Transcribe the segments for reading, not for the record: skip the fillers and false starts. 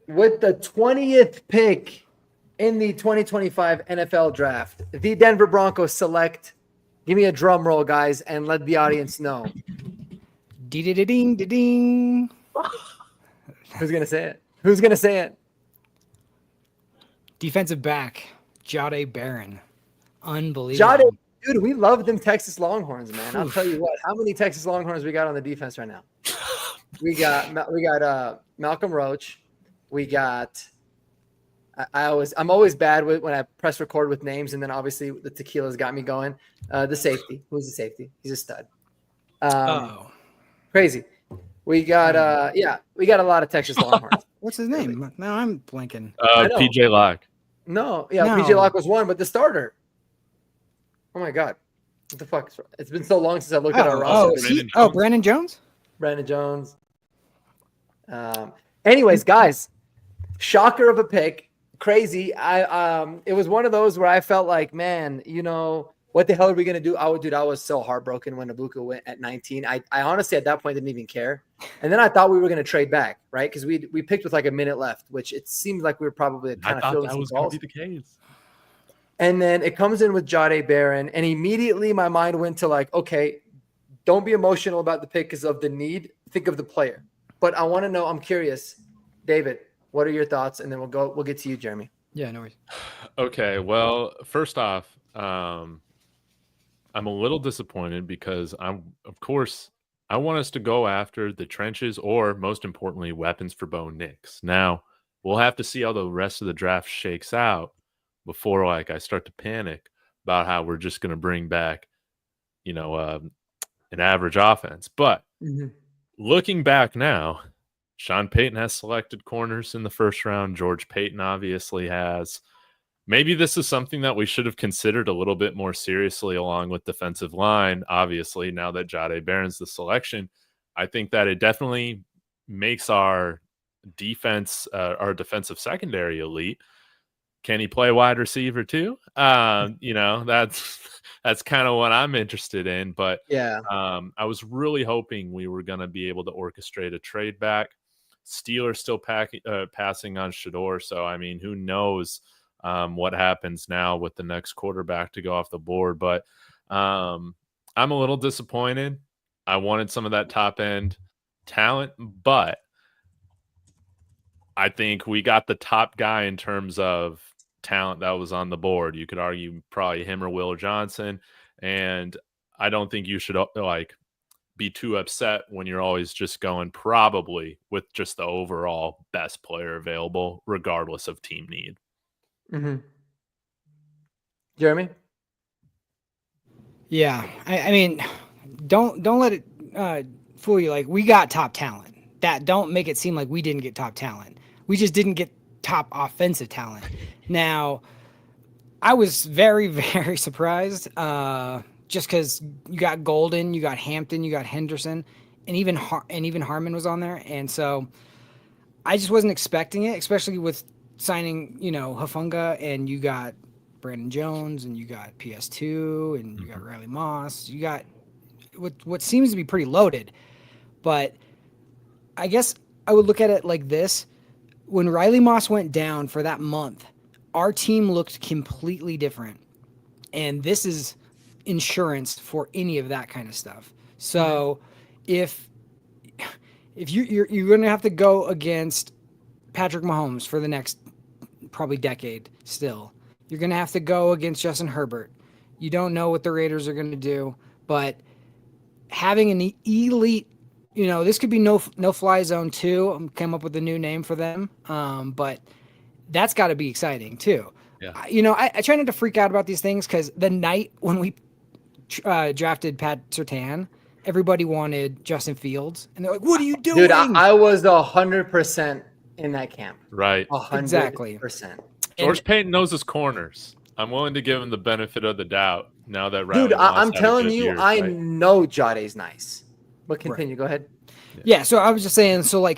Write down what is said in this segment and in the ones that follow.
With the 20th pick in the 2025 NFL draft, the Denver Broncos select. Give me a drum roll, guys, and let the audience know. Ding, ding. Who's gonna say it? Who's gonna say it? Defensive back, Jahdae Barron. Unbelievable. Jahdae, dude, we love them Texas Longhorns, man. I'll tell you what. How many Texas Longhorns we got on the defense right now? We got Malcolm Roach. We got. I'm always bad with when I press record with names, and then obviously the tequila's got me going. The safety. Who's the safety? He's a stud. Crazy. We got we got a lot of Texas Longhorns. What's his name? Now I'm blanking. PJ Locke. No, PJ Locke was one, but the starter. Oh my God. What the fuck? It's been so long since I looked at our roster. Brandon Jones? Brandon Jones. Anyways, guys, shocker of a pick. Crazy. It was one of those where I felt like, man, what the hell are we going to do? I was so heartbroken when Ibuka went at 19. I honestly, at that point, didn't even care. And then I thought we were going to trade back, right? Because we picked with like a minute left, which it seemed like we were probably kind of filling some balls. I thought that was going to be the case. And then it comes in with Jahdae Barron, and immediately my mind went to like, okay, don't be emotional about the pick because of the need. Think of the player. But I want to know, I'm curious, David, what are your thoughts? And then we'll get to you, Jeremy. Yeah, no worries. Okay, well, first off, I'm a little disappointed because I want us to go after the trenches or, most importantly, weapons for Bo Nix. Now, we'll have to see how the rest of the draft shakes out before I start to panic about how we're just going to bring back, an average offense. But looking back now, Sean Payton has selected corners in the first round. George Payton obviously has. Maybe this is something that we should have considered a little bit more seriously along with defensive line. Obviously, now that Jahdae Barron's the selection, I think that it definitely makes our defense, our defensive secondary elite. Can he play wide receiver too? That's kind of what I'm interested in. But yeah, I was really hoping we were going to be able to orchestrate a trade back. Steelers still passing on Shador. So, I mean, who knows what happens now with the next quarterback to go off the board. But I'm a little disappointed. I wanted some of that top end talent, but I think we got the top guy in terms of talent that was on the board. You could argue probably him or Will Johnson. And I don't think you should be too upset when you're always just going probably with just the overall best player available, regardless of team need. Mm-hmm. Jeremy? Yeah. I mean, don't let it fool you. Like, we got top talent. Don't make it seem like we didn't get top talent. We just didn't get top offensive talent. Now, I was very, very surprised just because you got Golden, you got Hampton, you got Henderson, and even Harmon was on there. And so I just wasn't expecting it, especially with signing, Hufanga, and you got Brandon Jones, and you got PS2, and you got Riley Moss. You got what seems to be pretty loaded. But I guess I would look at it like this. When Riley Moss went down for that month, our team looked completely different. And this is insurance for any of that kind of stuff. So if you're going to have to go against Patrick Mahomes for the next probably decade still, you're going to have to go against Justin Herbert. You don't know what the Raiders are going to do, but having an elite, this could be no fly zone too. I came up with a new name for them. But that's got to be exciting too. Yeah. I try not to freak out about these things because the night when we drafted Pat Surtain, everybody wanted Justin Fields, and they're like, "What are you doing?" Dude, I was 100% in that camp. Right. 100%. Exactly. George Payton knows his corners. I'm willing to give him the benefit of the doubt now that Riley I'm telling you, I know Jahdae's nice. But continue. Right. Go ahead. Yeah. So I was just saying. So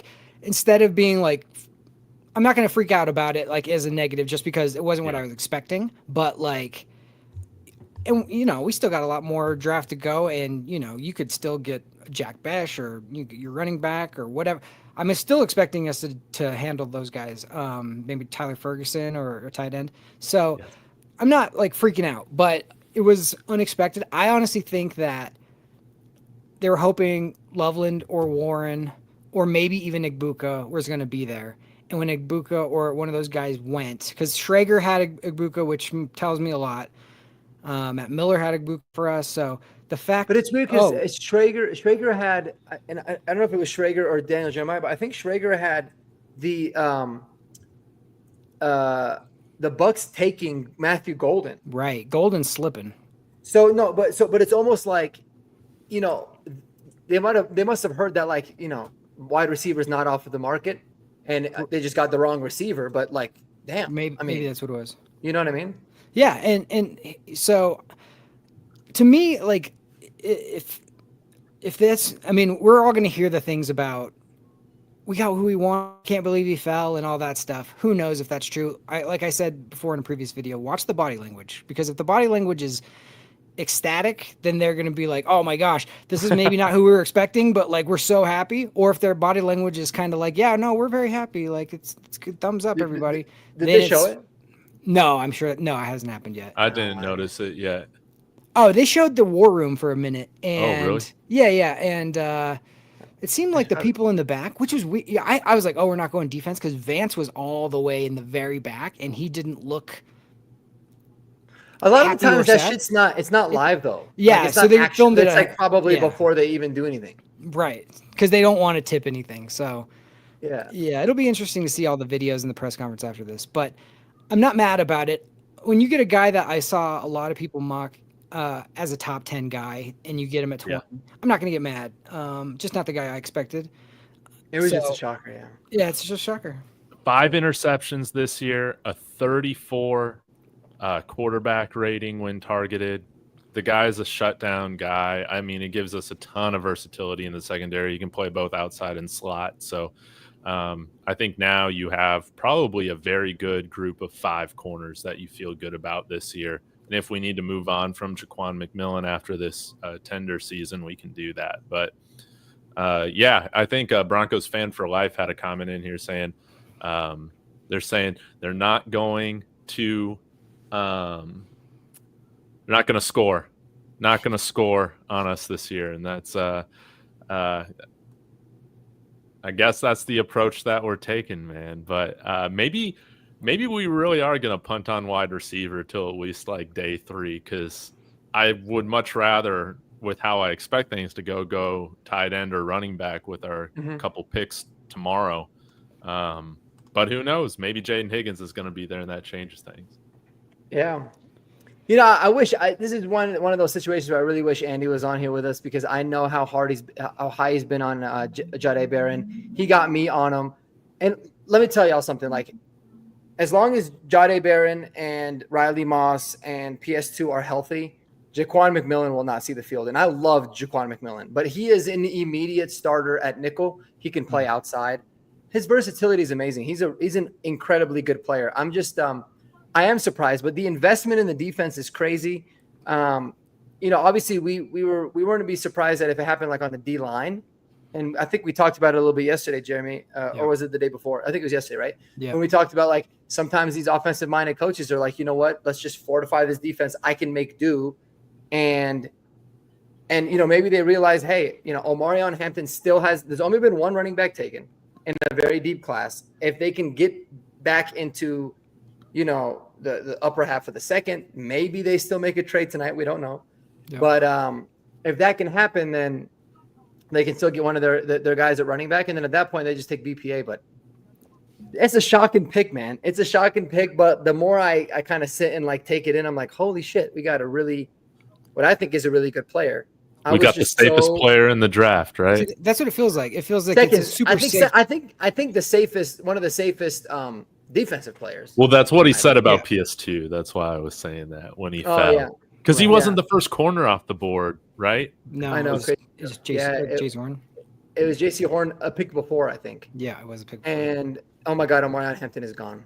instead of being I'm not going to freak out about it as a negative just because it wasn't what I was expecting. But and we still got a lot more draft to go, and you could still get Jack Besh or your running back or whatever. I'm still expecting us to handle those guys. Maybe Tyler Ferguson or tight end. So Yes. I'm not like freaking out, but it was unexpected. I honestly think that they were hoping Loveland or Warren or maybe even Igbuka was going to be there. And when Igbuka or one of those guys went, because Schrager had Igbuka, which tells me a lot. Matt Miller had Igbuka for us. So the fact, But it's weird because Schrager had, and I don't know if it was Schrager or Daniel Jeremiah, but I think Schrager had the Bucks taking Matthew Golden. right, Golden slipping. So no, but it's almost like, you know, they must have heard that, like, you know, wide receivers not off of the market, and they just got the wrong receiver. But like, damn, Maybe that's what it was. You know what I mean? Yeah, and so to me, like, if that's, I mean, we're all going to hear the things about we got who we want, can't believe he fell, and all that stuff. Who knows if that's true? Like I said before in a previous video, watch the body language, because if the body language is ecstatic, then they're going to be like, oh my gosh, this is maybe not who we were expecting, but like, we're so happy. Or if their body language is kind of like, yeah, no, we're very happy, like it's good, thumbs up, everybody. Did they show it? No, I'm sure. No, it hasn't happened yet. I didn't notice it yet. Oh, they showed the war room for a minute, and really? yeah, and it seemed like the people in the back, which was weird. Yeah, I was like, oh, we're not going defense, because Vance was all the way in the very back, and he didn't look. A lot of the times that shit's not live though. Yeah, like, so they filmed it. It's like probably before they even do anything. Right, because they don't want to tip anything. So yeah, it'll be interesting to see all the videos in the press conference after this. But I'm not mad about it. When you get a guy that I saw a lot of people mock as a top 10 guy, and you get him at 20, I'm not going to get mad. Just not the guy I expected. It was just a shocker, Yeah, it's just a shocker. 5 interceptions this year, a 34 quarterback rating when targeted. The guy's a shutdown guy. I mean, it gives us a ton of versatility in the secondary. You can play both outside and slot. So I think now you have probably a very good group of 5 corners that you feel good about this year. And if we need to move on from Jaquan McMillan after this tender season, we can do that. But I think Broncos Fan for Life had a comment in here saying they're saying they're not going to score on us this year. And that's I guess that's the approach that we're taking, man. But maybe we really are going to punt on wide receiver till at least like day 3, because I would much rather, with how I expect things to go tight end or running back with our couple picks tomorrow. But who knows? Maybe Jaden Higgins is going to be there, and that changes things. Yeah. You know, I wish this is one of those situations where I really wish Andy was on here with us, because I know how high he's been on Jahdae Barron. He got me on him. And let me tell y'all something, like, as long as Jahdae Barron and Riley Moss and PS2 are healthy, Jaquan McMillan will not see the field. And I love Jaquan McMillan, but he is an immediate starter at nickel. He can play outside. His versatility is amazing. He's an incredibly good player. I'm just I am surprised, but the investment in the defense is crazy. You know, obviously we weren't to be surprised that if it happened like on the D line. And I think we talked about it a little bit yesterday, Jeremy, or was it the day before? I think it was yesterday, right? Yeah. When we talked about, like, sometimes these offensive-minded coaches are like, you know what, let's just fortify this defense. I can make do. And you know, maybe they realize, hey, you know, Omarion Hampton still there's only been one running back taken in a very deep class. If they can get back into, you know, the upper half of the second, maybe they still make a trade tonight. We don't know. Yeah. But if that can happen, then they can still get one of their guys at running back. And then at that point, they just take BPA. But it's a shocking pick, man. It's a shocking pick. But the more I kind of sit and like take it in, I'm like, holy shit, we got what I think is a really good player. We got the safest player in the draft, right? That's what it feels like. It feels like second, it's a super safe. I think the safest, one of the safest defensive players. Well, that's what he said about PS2. That's why I was saying that when he fell. Because he wasn't the first corner off the board, right? No, I know. It was Jace Horn. It was JC Horn, a pick before, I think. Yeah, it was a pick before. And, oh my God, Omarion Hampton is gone.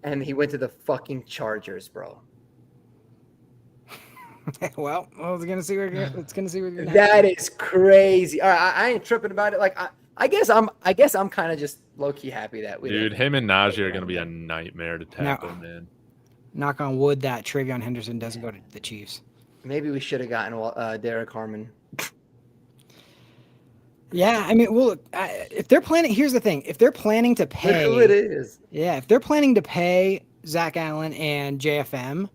And he went to the fucking Chargers, bro. Well, it's gonna see where you're. That is crazy. All right, I ain't tripping about it. Like, I guess I'm kind of just low key happy that we. Dude, him and Najee are going to be a nightmare to tackle, man. Knock on wood that Travion Henderson doesn't go to the Chiefs. Maybe we should have gotten Derek Harmon. Yeah, I mean, well, if they're planning, here's the thing: if they're planning to pay, Look who it is. Yeah, if they're planning to pay Zach Allen and JFM,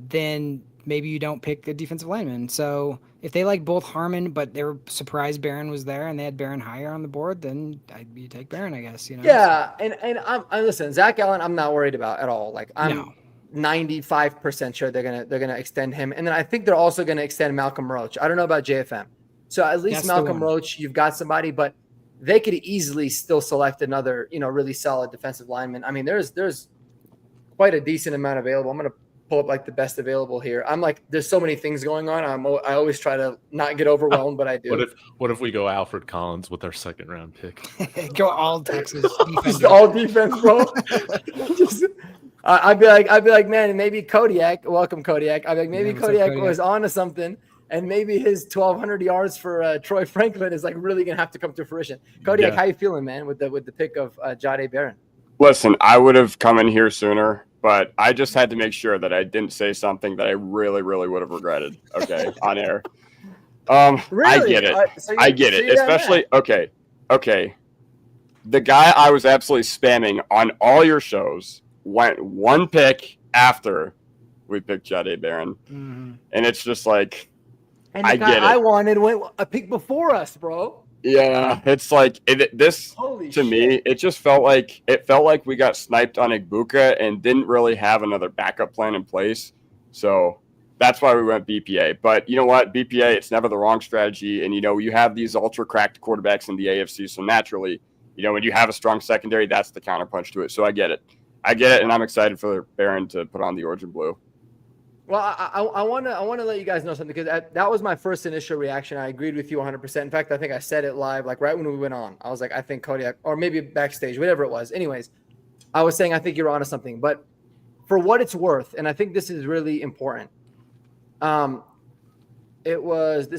then maybe you don't pick a defensive lineman. So if they like both Harmon, but they were surprised Barron was there and they had Barron higher on the board, then you take Barron, I guess. Yeah, and I'm listen, Zach Allen, I'm not worried about at all. Like I'm 95% sure they're gonna extend him, and then I think they're also gonna extend Malcolm Roach. I don't know about JFM. So at least That's Malcolm Roach, you've got somebody, but they could easily still select another, really solid defensive lineman. I mean, there's quite a decent amount available. I'm going to pull up like the best available here. I'm like, there's so many things going on. I always try to not get overwhelmed, but I do. What if we go Alfred Collins with our second round pick? Go all Texas defense. Just all defense, bro. I'd be like, man, maybe Kodiak. Welcome, Kodiak. I'd be like, maybe Kodiak was onto something. And maybe his 1,200 yards for Troy Franklin is like really gonna have to come to fruition. Kodiak, how you feeling, man, with the pick of Jahdae Barron? Listen, I would have come in here sooner, but I just had to make sure that I didn't say something that I really, really would have regretted. Okay, on air. Really? I get it. I get it. Especially okay. The guy I was absolutely spamming on all your shows went one pick after we picked Jahdae Barron, and it's just like. And the guy I wanted went a pick before us, bro. Yeah, it's like me. It just felt like we got sniped on Igbuka and didn't really have another backup plan in place. So that's why we went BPA. But you know what? BPA, it's never the wrong strategy. And you have these ultra cracked quarterbacks in the AFC. So naturally, when you have a strong secondary, that's the counterpunch to it. So I get it, and I'm excited for Barron to put on the orange and blue. Well, I want to let you guys know something because that was my first initial reaction. I agreed with you 100%. In fact, I think I said it live, like right when we went on. I was like, I think Kodiak, or maybe backstage, whatever it was. Anyways, I was saying I think you're onto something. But for what it's worth, and I think this is really important. This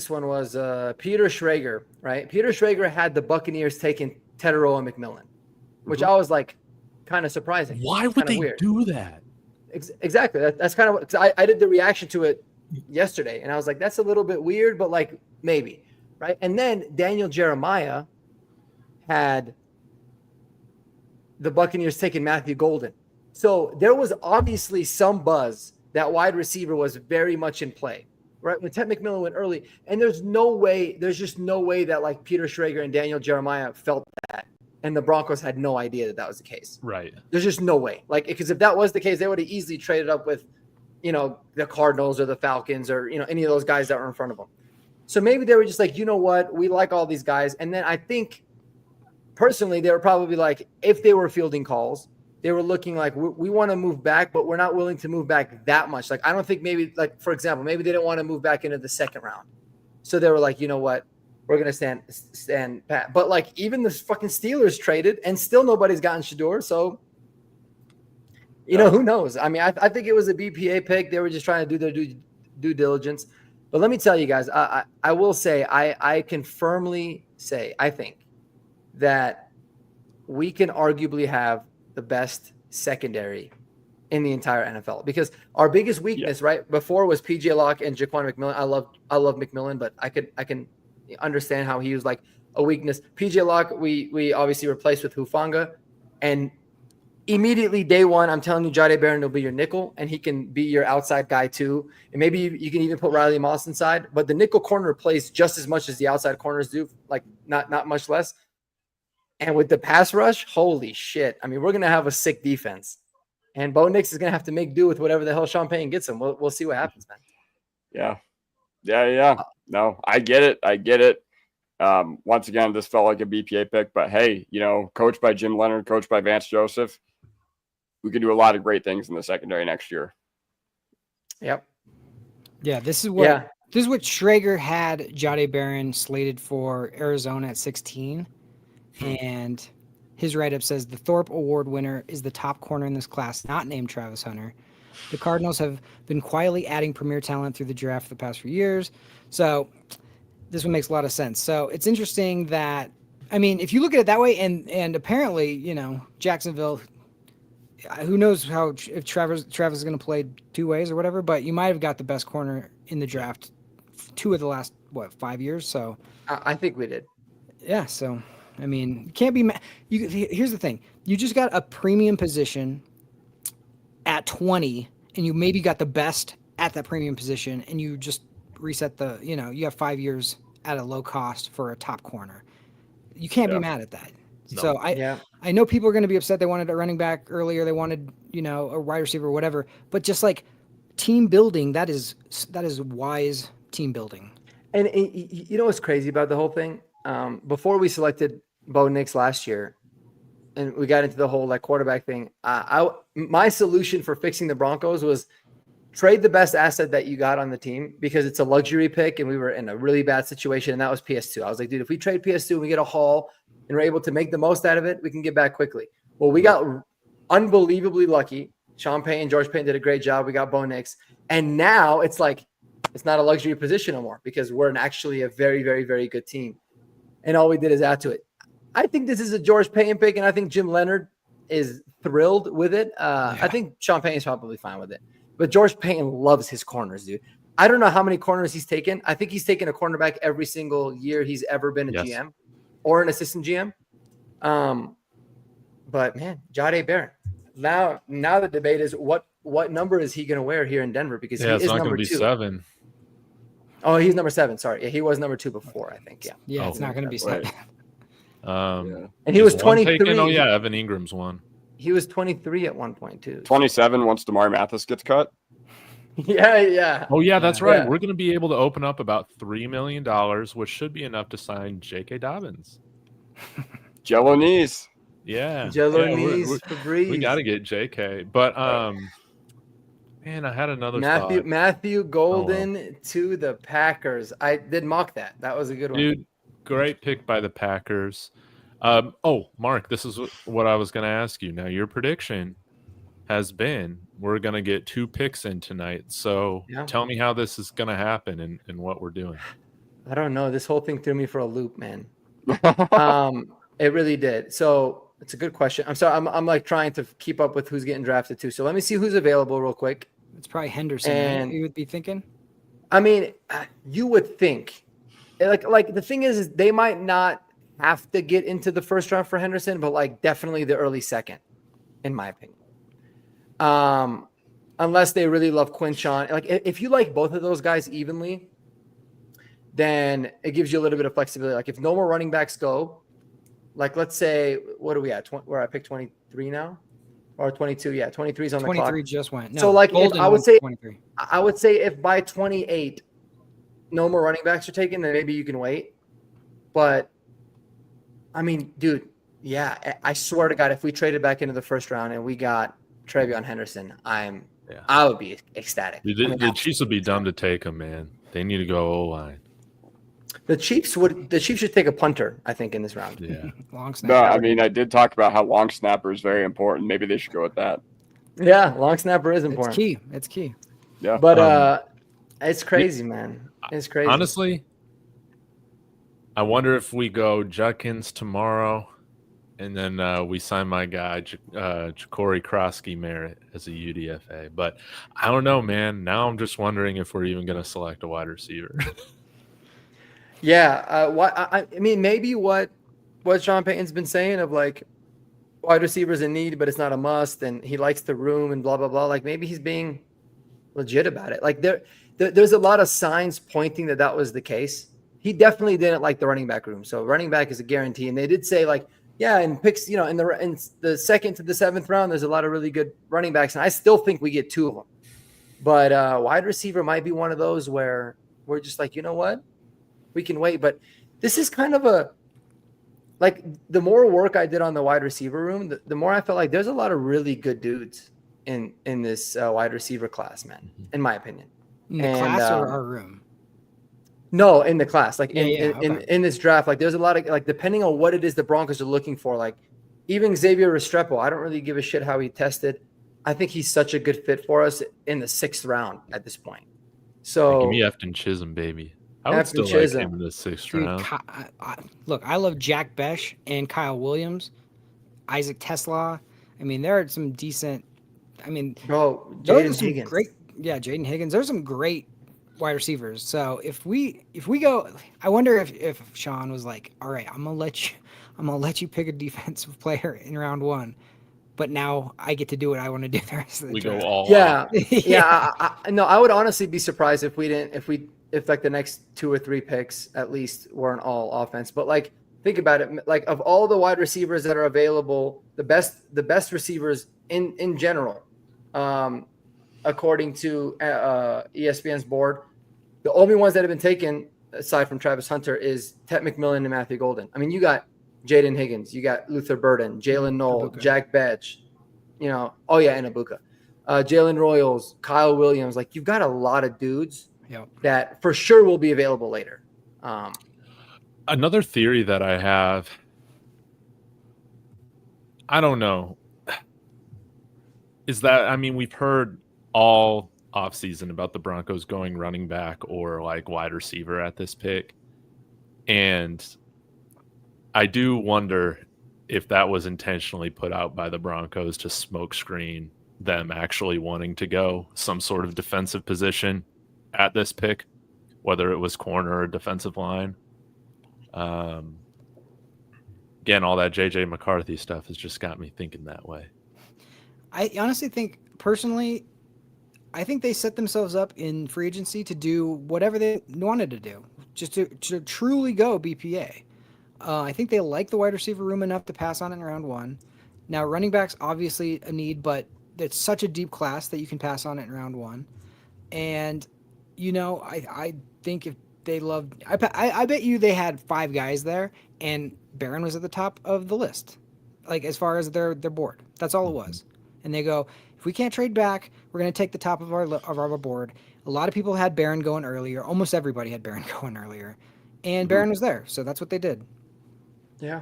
one was Peter Schrager, right? Peter Schrager had the Buccaneers taking Teteroa McMillan, which I was like kind of surprising. Why would they do that? Exactly. That's kind of what I did the reaction to it yesterday, and I was like, that's a little bit weird, but like maybe, right? And then Daniel Jeremiah had the Buccaneers taking Matthew Golden. So there was obviously some buzz that wide receiver was very much in play, right? When Ted McMillan went early, and there's just no way that like Peter Schrager and Daniel Jeremiah felt that. And the Broncos had no idea that was the case. Right. There's just no way. Like, because if that was the case, they would have easily traded up with, the Cardinals or the Falcons or, any of those guys that were in front of them. So maybe they were just like, you know what? We like all these guys. And then I think personally, they were probably like, if they were fielding calls, they were looking like, we want to move back, but we're not willing to move back that much. Like, I don't think maybe, like, for example, maybe they didn't want to move back into the second round. So they were like, you know what? We're going to stand pat. But, like, even the fucking Steelers traded, and still nobody's gotten Shador. So, who knows? I mean, I think it was a BPA pick. They were just trying to do their due diligence. But let me tell you guys, I will say, I can firmly say, I think that we can arguably have the best secondary in the entire NFL, because our biggest weakness right before was PJ Locke and Jaquan McMillan. I love McMillan, but I can understand how he was like a weakness. PJ Locke, we obviously replaced with Hufanga, and immediately day one, I'm telling you, Jahdae Barron will be your nickel, and he can be your outside guy too. And maybe you can even put Riley Moss inside, but the nickel corner plays just as much as the outside corners do, like not much less. And with the pass rush, holy shit. I mean, we're going to have a sick defense, and Bo Nix is going to have to make do with whatever the hell Sean Payton gets him. We'll see what happens, man. Yeah. No, I get it. Once again, this felt like a BPA pick, but hey, coached by Jim Leonard, coached by Vance Joseph, we can do a lot of great things in the secondary next year. Yep. Yeah, this is what Schrager had Jahdae Barron slated for Arizona at 16, and his write-up says the Thorpe Award winner is the top corner in this class, not named Travis Hunter. The Cardinals have been quietly adding premier talent through the draft for the past few years. So this one makes a lot of sense. So it's interesting that, I mean, if you look at it that way, and apparently, you know, Jacksonville, who knows if Travis is going to play two ways or whatever, but you might have got the best corner in the draft 2 of the last 5 years. So I think we did. Yeah. So I mean, you can't be. Here's the thing: you just got a premium position at 20, and you maybe got the best at that premium position, and you just reset the. You know, you have 5 years at a low cost for a top corner. You can't be mad at that. No. So I know people are going to be upset. They wanted a running back earlier. They wanted, you know, a wide receiver or whatever. But just like team building, that is wise team building. And you know what's crazy about the whole thing? Before we selected Bo Nix last year, and we got into the whole like quarterback thing, my solution for fixing the Broncos was trade the best asset that you got on the team, because it's a luxury pick and we were in a really bad situation, and that was PS2. I was like, dude, if we trade PS2 and we get a haul and we're able to make the most out of it, we can get back quickly. Well, we got unbelievably lucky. Sean Payton, George Payton did a great job. We got Bo Nix. And now it's like, it's not a luxury position anymore, because we're actually a very, very, very good team. And all we did is add to it. I think this is a George Payton pick, and I think Jim Leonard is thrilled with it. I think Sean Payton's probably fine with it. But George Payton loves his corners, dude. I don't know how many corners he's taken. I think he's taken a cornerback every single year he's ever been a GM or an assistant GM. But man, Jahdae Barron. Now the debate is what number is he going to wear here in Denver? Because he is it's not number going to be 2. 7. Oh, he's number 7. Sorry, he was number 2 before, I think. Yeah, it's not going to be 7. And he was 23. Oh yeah, Evan Ingram's one. He was 23 at one point too. 27 once Damari Mathis gets cut. Yeah. Oh yeah, that's right. Yeah. We're going to be able to open up about $3 million, which should be enough to sign J.K. Dobbins. Jello knees. Yeah. Jello knees for Breeze. We got to get J.K. But man, I had another thought. Matthew Golden to the Packers. I did mock that. That was a good one. Dude, great pick by the Packers. Mark, this is what I was going to ask you. Now, your prediction has been we're going to get 2 picks in tonight. So tell me how this is going to happen and what we're doing. I don't know. This whole thing threw me for a loop, man. It really did. So it's a good question. I'm sorry. I'm like trying to keep up with who's getting drafted too. So let me see who's available real quick. It's probably Henderson. And you would be thinking. I mean, you would think. Like the thing is they might not have to get into the first round for Henderson, but like definitely the early second, in my opinion. Unless they really love Quinshon. Like if you like both of those guys evenly, then it gives you a little bit of flexibility. Like if no more running backs go, like let's say, what are we at? Where I picked 23 now? Or 22? Yeah, 23 is on the clock. 23 just went. No, so like if, I would say 23. I would say if by 28 no more running backs are taken, then maybe you can wait. But I mean, dude, I swear to God, if we traded back into the first round and we got Trevion Henderson, I would be ecstatic. Dude, the Chiefs would be dumb to take him, man. They need to go O-line. The Chiefs should take a punter, I think, in this round. Yeah. Long snapper. No, I mean, I did talk about how long snapper is very important. Maybe they should go with that. Yeah, long snapper is important. It's key. Yeah. But it's crazy, man. It's crazy. Honestly, I wonder if we go Judkins tomorrow and then we sign my guy, Ja'Cory Krosky-Merritt as a UDFA. But I don't know, man. Now I'm just wondering if we're even going to select a wide receiver. Yeah. I mean, maybe what Sean Payton's been saying of like wide receivers in need, but it's not a must, and he likes the room and blah, blah, blah. Like maybe he's being legit about it. Like there's a lot of signs pointing that was the case. He definitely didn't like the running back room. So running back is a guarantee. And they did say like, yeah, and picks, in the second to the 7th round, there's a lot of really good running backs. And I still think we get 2 of them. But wide receiver might be one of those where we're just like, you know what? We can wait. But this is kind of like the more work I did on the wide receiver room, the more I felt like there's a lot of really good dudes in this wide receiver class, man, in my opinion. In the class or our room? No, in the class, like okay. in this draft, like there's a lot of like depending on what it is the Broncos are looking for. Like even Xavier Restrepo, I don't really give a shit how he tested. I think he's such a good fit for us in the 6th round at this point. So give me Efton Chisholm, baby. I would Anthony still like Chisholm. him in the 6th Dude, round. look, I love Jack Besh and Kyle Williams, Isaac Tesla. I mean, there are some decent. I mean, Bro, those are Jaden some Higgins. great. Yeah, Jaden Higgins. There's some great wide receivers. So if we go, I wonder if Sean was like, all right, I'm gonna let you pick a defensive player in round 1, but now I get to do what I want to do the rest of the We go draft. all out. Yeah. No, I would honestly be surprised if like the next 2 or 3 picks at least weren't all offense. But like, think about it. Like, of all the wide receivers that are available, the best receivers in general, according to ESPN's board, the only ones that have been taken aside from Travis Hunter is Ted McMillan and Matthew Golden. I mean, you got Jaden Higgins, you got Luther Burden, Jalen Knoll, Ibuka. Jack Betch, and Ibuka, Jalen Royals, Kyle Williams. Like, you've got a lot of dudes that for sure will be available later. Another theory that I have, I don't know, is that, I mean, we've heard all offseason about the Broncos going running back or like wide receiver at this pick. And I do wonder if that was intentionally put out by the Broncos to smokescreen them actually wanting to go some sort of defensive position at this pick, whether it was corner or defensive line. Again, all that JJ McCarthy stuff has just got me thinking that way. I honestly think, personally, I think they set themselves up in free agency to do whatever they wanted to do, just to truly go BPA. I think they like the wide receiver room enough to pass on it in round 1. Now, running back's obviously a need, but it's such a deep class that you can pass on it in round 1. And, I think if they loved, I bet you they had 5 guys there, and Barron was at the top of the list, like as far as their board. That's all it was. And they go, if we can't trade back, we're going to take the top of our board. A lot of people had Barron going earlier. Almost everybody had Barron going earlier. And Barron was there, so that's what they did. Yeah.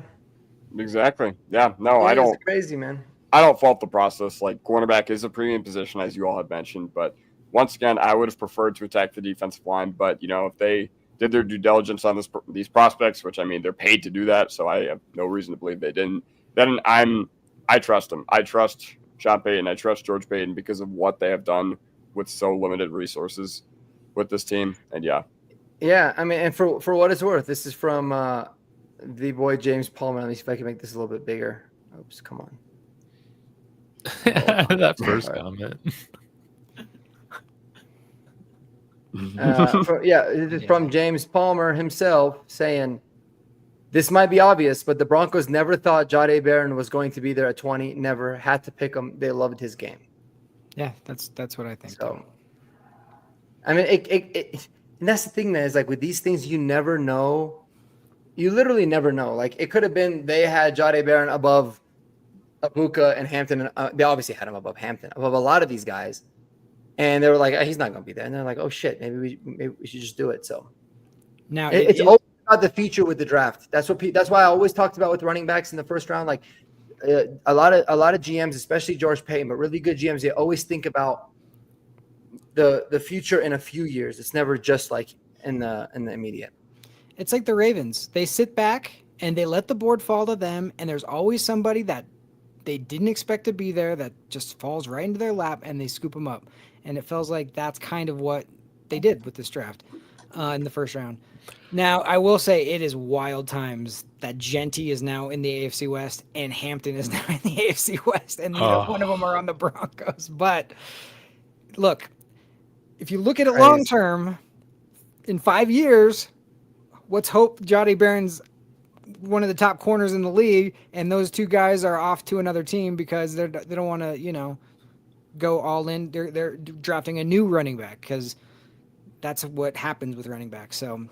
Exactly. Yeah. No, I don't. It's crazy, man. I don't fault the process. Like, cornerback is a premium position, as you all have mentioned. But once again, I would have preferred to attack the defensive line. But, if they did their due diligence on these prospects, which, I mean, they're paid to do that, so I have no reason to believe they didn't, then I trust them. I trust Sean Payton. I trust George Payton because of what they have done with so limited resources with this team. And, Yeah, I mean, and for what it's worth, this is from the boy James Palmer. Let me see if I can make this a little bit bigger. Oops, come on. That first comment. This is from James Palmer himself saying, this might be obvious, but the Broncos never thought Jahdae Barron was going to be there at 20. Never had to pick him. They loved his game. Yeah, that's what I think. So, I mean, and that's the thing, man, is like with these things, you never know. You literally never know. Like, it could have been they had Jahdae Barron above Ibuka and Hampton. And, they obviously had him above Hampton, above a lot of these guys. And they were like, he's not going to be there. And they're like, oh, shit, maybe we should just do it. So now it's always about the future with the draft. That's why I always talked about with running backs in the first round. Like, a lot of GMs, especially George Payton, but really good GMs, they always think about the future in a few years. It's never just like in the immediate. It's like the Ravens. They sit back and they let the board fall to them, and there's always somebody that they didn't expect to be there that just falls right into their lap, and they scoop them up. And it feels like that's kind of what they did with this draft in the first round. Now, I will say it is wild times that Genty is now in the AFC West and Hampton is now in the AFC West, and neither one of them are on the Broncos. But look, if you look at it long term, in 5 years, let's hope Jahdae Barron's one of the top corners in the league, and those 2 guys are off to another team because they don't want to, go all in. They're drafting a new running back because that's what happens with running backs. So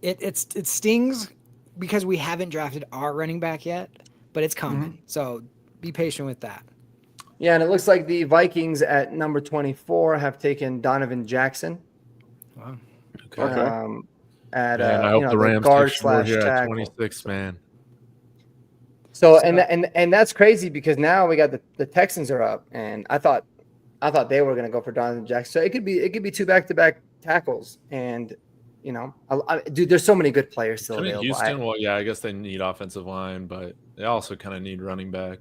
it stings because we haven't drafted our running back yet, but it's coming. Mm-hmm. So be patient with that. Yeah, and it looks like the Vikings at number 24 have taken Donovan Jackson. Wow. Okay. I hope the Rams guard take more here at tackle. 26, man. So and that's crazy because now we got the Texans are up, and I thought they were going to go for Donovan Jackson. So it could be 2 back-to-back tackles, and Dude, there's so many good players still I mean, available. Houston, well, yeah, I guess they need offensive line, but they also kind of need running back.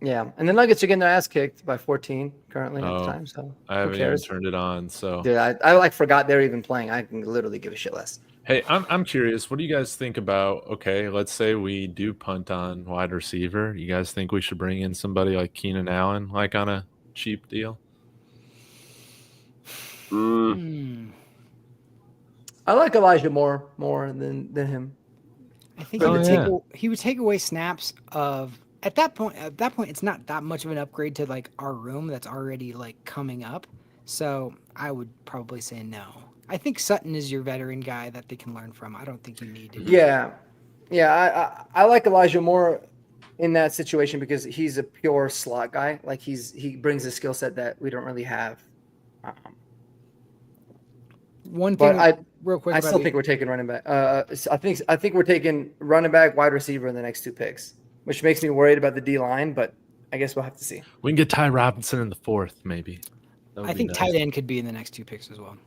Yeah, and the Nuggets are getting their ass kicked by 14 currently at the Oh, time. So I haven't even turned it on. So, dude, I like forgot they're even playing. I can literally give a shit less. hey, I'm curious. What do you guys think about? Okay, let's say we do punt on wide receiver. You guys think we should bring in somebody like Keenan Allen, like on a cheap deal? I like Elijah more than him. I think he would take away snaps of. At that point, it's not that much of an upgrade to like our room that's already like coming up. So I would probably say no. I think Sutton is your veteran guy that they can learn from. I don't think you need to. Yeah. I like Elijah more in that situation because he's a pure slot guy. Like he brings a skill set that we don't really have. One thing, real quick. I still think we're taking running back. I think we're taking running back, wide receiver in the next 2 picks, which makes me worried about the D line. But I guess we'll have to see. We can get Ty Robinson in the 4th, maybe. I think nice. Tight end could be in the next 2 picks as well.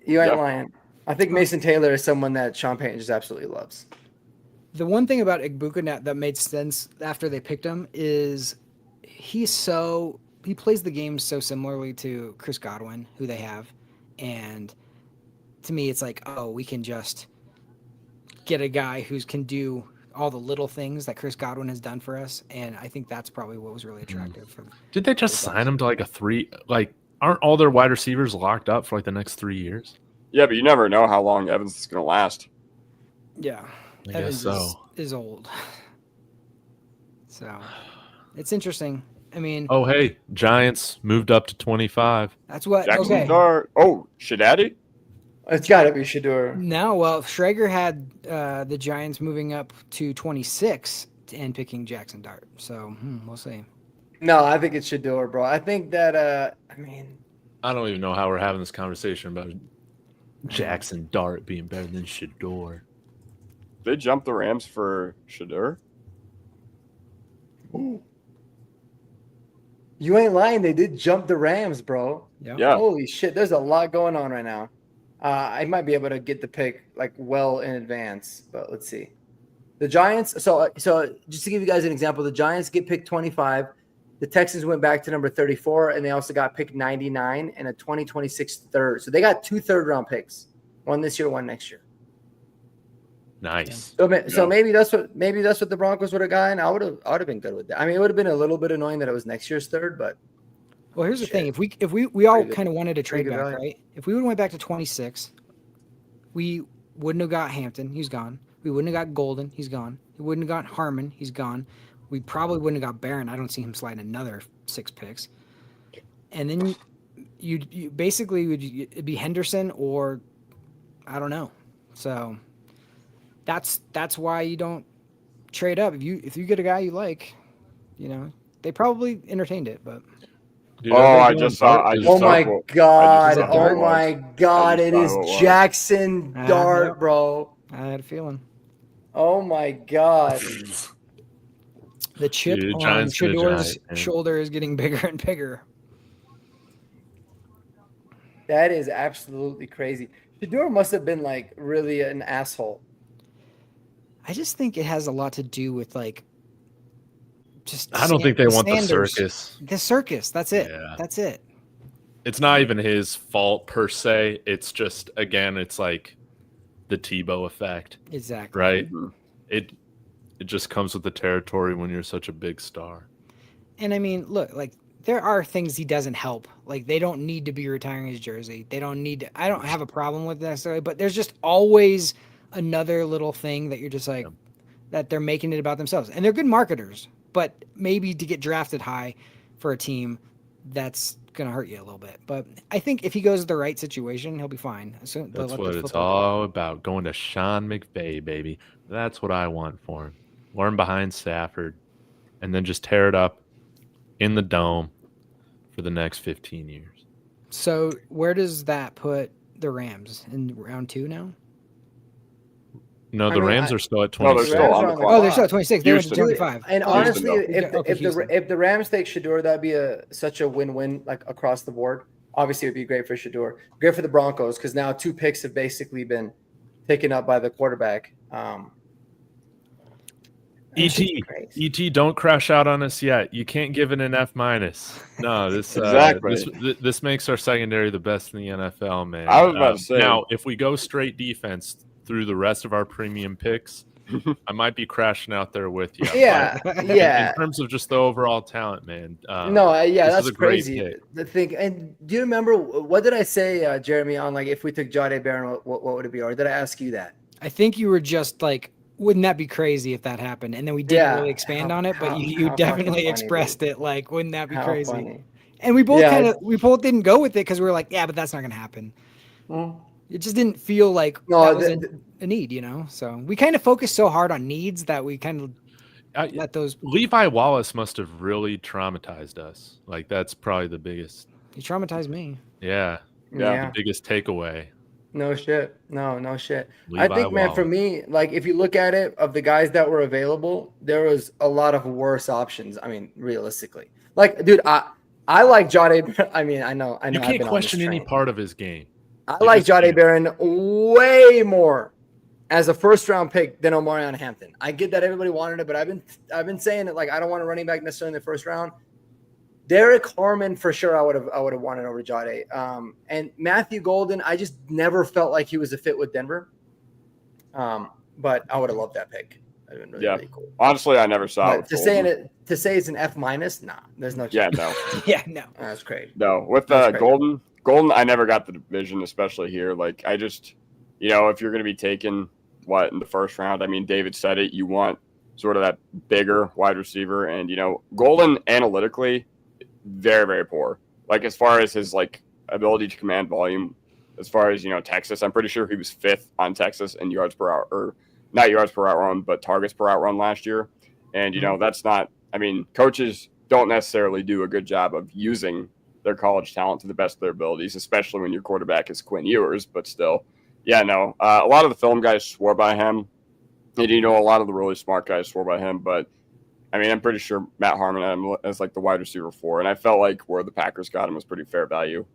You ain't lying. I think Mason Taylor is someone that Sean Payton just absolutely loves. The one thing about Igbuka that made sense after they picked him is he plays the game so similarly to Chris Godwin, who they have, and to me it's like, oh, we can just get a guy who can do all the little things that Chris Godwin has done for us, and I think that's probably what was really attractive. Did they just sign him to like a 3? Like, aren't all their wide receivers locked up for like the next 3 years? Yeah, but you never know how long Evans is going to last. Yeah, I guess so. Is old, so it's interesting. I mean, oh hey, Giants moved up to 25. That's what. Jackson Dart. Oh, Shadaddy? It's got to be Shador. No, well, Schrager had the Giants moving up to 26 and picking Jackson Dart. So we'll see. No, I think it's Shador, bro. I think that, I don't even know how we're having this conversation about Jackson Dart being better than Shador. They jumped the Rams for Shador? Ooh. You ain't lying. They did jump the Rams, bro. Yeah. Holy shit. There's a lot going on right now. I might be able to get the pick like well in advance, but let's see. The Giants. So just to give you guys an example, the Giants get picked 25. The Texans went back to number 34, and they also got picked 99 and a 2026 third. So they got 2 third-round picks, one this year, one next year. Nice. So maybe that's what the Broncos would have gotten. I would have been good with that. I mean, it would have been a little bit annoying that it was next year's third, but. Well, here's the thing: if we all kind of wanted to trade back, right? If we would have went back to 26, we wouldn't have got Hampton. He's gone. We wouldn't have got Golden. He's gone. We wouldn't have got Harmon. He's gone. We probably wouldn't have got Barron. I don't see him sliding another 6 picks. And then you basically it'd be Henderson or I don't know. So that's why you don't trade up. If you get a guy you like, they probably entertained it, but. Dude, I just saw. Oh my God! It is Jackson Dart, bro. I had a feeling. Oh my God! The chip on Shador's shoulder is getting bigger and bigger. That is absolutely crazy. Shador must have been like really an asshole. I just think it has a lot to do with like. I don't think they want the circus. The circus. That's it. Yeah. That's it. It's not even his fault per se. It's just, again, it's like the Tebow effect. Exactly. Right? Mm-hmm. It just comes with the territory when you're such a big star. And I mean, look, like there are things he doesn't help. Like they don't need to be retiring his jersey. They don't need to, I don't have a problem with that necessarily, but there's just always another little thing that you're just like, that they're making it about themselves. And they're good marketers. But maybe to get drafted high for a team, that's going to hurt you a little bit. But I think if he goes to the right situation, he'll be fine. So that's what it's all about, going to Sean McVay, baby. That's what I want for him. Learn behind Stafford, and then just tear it up in the dome for the next 15 years. So where does that put the Rams? In round 2 now? No, the Rams are still at 26. No, they're still on the clock. Oh, they're still at 26. They went to 25. And honestly, if the Rams take Shador, that'd be such a win-win, like across the board. Obviously, it would be great for Shador. Great for the Broncos because now 2 picks have basically been taken up by the quarterback. ET, don't crash out on us yet. You can't give it an F-. No, this Exactly. this makes our secondary the best in the NFL, man. I was about to say. Now, if we go straight defense through the rest of our premium picks, I might be crashing out there with you. Yeah, In terms of just the overall talent, man. That's a great crazy. pick. The thing, and do you remember what did I say, Jeremy? On like if we took Jahdae Barron, what would it be? Or did I ask you that? I think you were just like, wouldn't that be crazy if that happened? And then we didn't really expand on it, but you definitely expressed it like, wouldn't that be crazy? Funny. And we both we both didn't go with it because we were like, yeah, but that's not going to happen. Well, It just didn't feel like that was a need, you know? So we kind of focused so hard on needs that we kind of let those. Levi Wallace must have really traumatized us. Like, that's probably the biggest. He traumatized me. Yeah. The biggest takeaway. No shit. No shit. Levi I think, man, Wallace. for me, like if you look at it, of the guys that were available, there was a lot of worse options. I mean, realistically, like, dude, I like Jahdae. I mean, I know. You can't question any part of his game. I like Jahdae Barron way more as a first-round pick than Omarion Hampton. I get that everybody wanted it, but I've been saying it, like, I don't want a running back necessarily in the first round. Derek Harmon for sure I would have wanted over Jahdae. And Matthew Golden, I just never felt like he was a fit with Denver. But I would have loved that pick. That would have been really cool. Honestly, I never saw it. To say it's an F-, nah, there's no chance. Yeah, no. That's great. No, with Golden, I never got the division, especially here. Like, I just, if you're going to be taking in the first round, I mean, David said it, you want sort of that bigger wide receiver. And, Golden analytically, very, very poor. Like, as far as his, like, ability to command volume, as far as, Texas, I'm pretty sure he was 5th on Texas in yards per hour, or not yards per outrun, but targets per outrun last year. And, that's not, I mean, coaches don't necessarily do a good job of using their college talent to the best of their abilities, especially when your quarterback is Quinn Ewers. But still, a lot of the film guys swore by him. And, a lot of the really smart guys swore by him. But, I mean, I'm pretty sure Matt Harmon had him as like the wide receiver 4. And I felt like where the Packers got him was pretty fair value.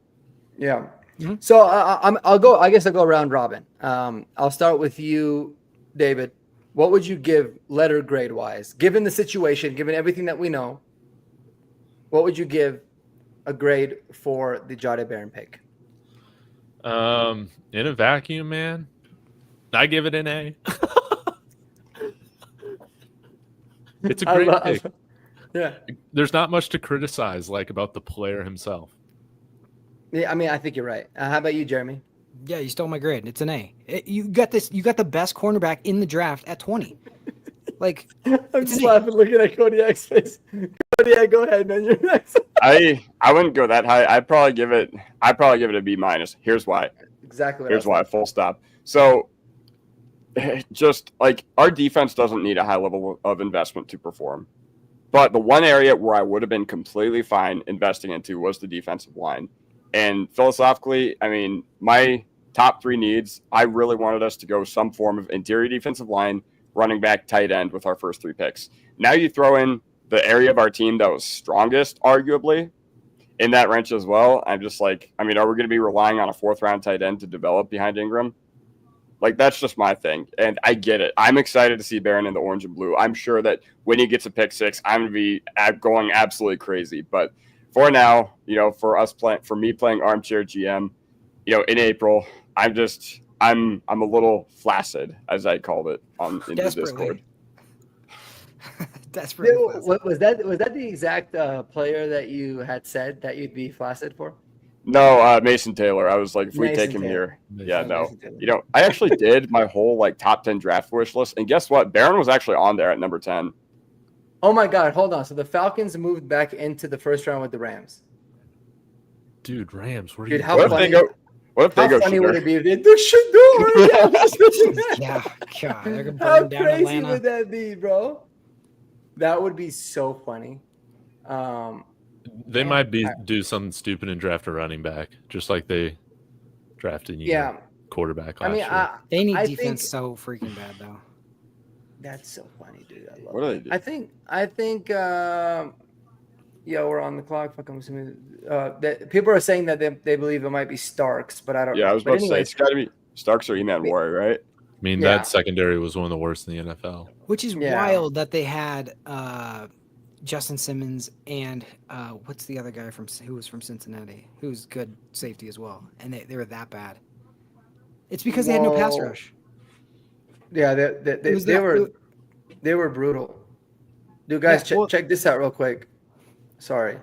Yeah. Mm-hmm. So I'll go round robin. I'll start with you, David. What would you give letter grade wise, given the situation, given everything that we know? What would you give a grade for the Jahdae Barron pick? In a vacuum, man, I give it an A. It's a great pick. Yeah. There's not much to criticize about the player himself. Yeah, I mean, I think you're right. How about you, Jeremy? Yeah, you stole my grade. It's an A. You got the best cornerback in the draft at 20. Like, I'm just laughing looking at Kodiak's face. Kodiak, go ahead, man. You're next. I wouldn't go that high. I'd probably give it a B-. Here's why. Exactly. Here's why. Full stop. So, just like our defense doesn't need a high level of investment to perform. But the one area where I would have been completely fine investing into was the defensive line. And philosophically, I mean, my top 3 needs, I really wanted us to go some form of interior defensive line, running back, tight end with our first 3 picks. Now you throw in the area of our team that was strongest, arguably, in that wrench as well. I'm just like, I mean, are we going to be relying on a 4th-round tight end to develop behind Ingram? Like, that's just my thing. And I get it. I'm excited to see Barron in the orange and blue. I'm sure that when he gets a pick 6, I'm going to be going absolutely crazy. But for now, for me playing armchair GM, in April, I'm a little flaccid, as I called it in the Discord. Desperately. Was that the exact player that you had said that you'd be flaccid for? No, Mason Taylor. I was like, if we take him here, I actually did my whole top 10 draft wish list, and guess what? Barron was actually on there at number 10. Oh my God! Hold on. So the Falcons moved back into the first round with the Rams. Dude, Rams. Dude, how funny would it be if they do Shador? Yeah, God, they're gonna how burn down crazy Atlanta. would that be, bro? That would be so funny. They might do something stupid and draft a running back, just like they drafted quarterback last year. They need defense so freaking bad, though. That's so funny, dude. I love what do they do? I think Yeah, we're on the clock. Fuck, I'm assuming. That people are saying that they believe it might be Starks, but I don't know. Yeah, I was But about to say anyways, it's got to be Starks or Eman Warrior, right? I mean, Yeah. that secondary was one of the worst in the NFL. Which is Yeah. wild that they had Justin Simmons and what's the other guy who was from Cincinnati, who's good safety as well, and they were that bad. It's because they had no pass Well, rush. Yeah, they were brutal. Dude, guys, Yeah, well- check this out real quick. Sorry.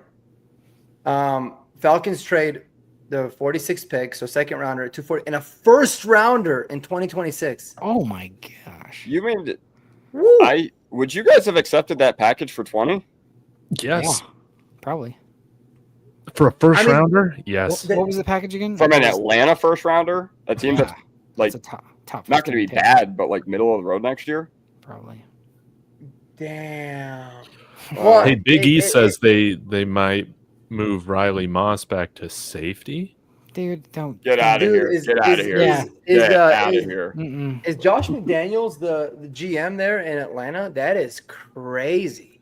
Falcons trade the 46th pick, so second rounder at 240, and a first rounder in 2026. Oh my gosh! You mean Woo! would you guys have accepted that package for 20? Yes. Yeah, probably. For a first I mean- rounder? Yes. What was the package again? From an Atlanta first rounder, a team that's like That's a top not going to be 15 pick, bad, but like middle of the road next year. probably. Damn. Well, Hey, Big E says they might move Riley Moss back to safety. Dude, don't Get out of Dude, here. is- Get out is- of here. yeah. Get out is- of here. Mm-mm. Is Josh McDaniels the GM there in Atlanta? That is crazy.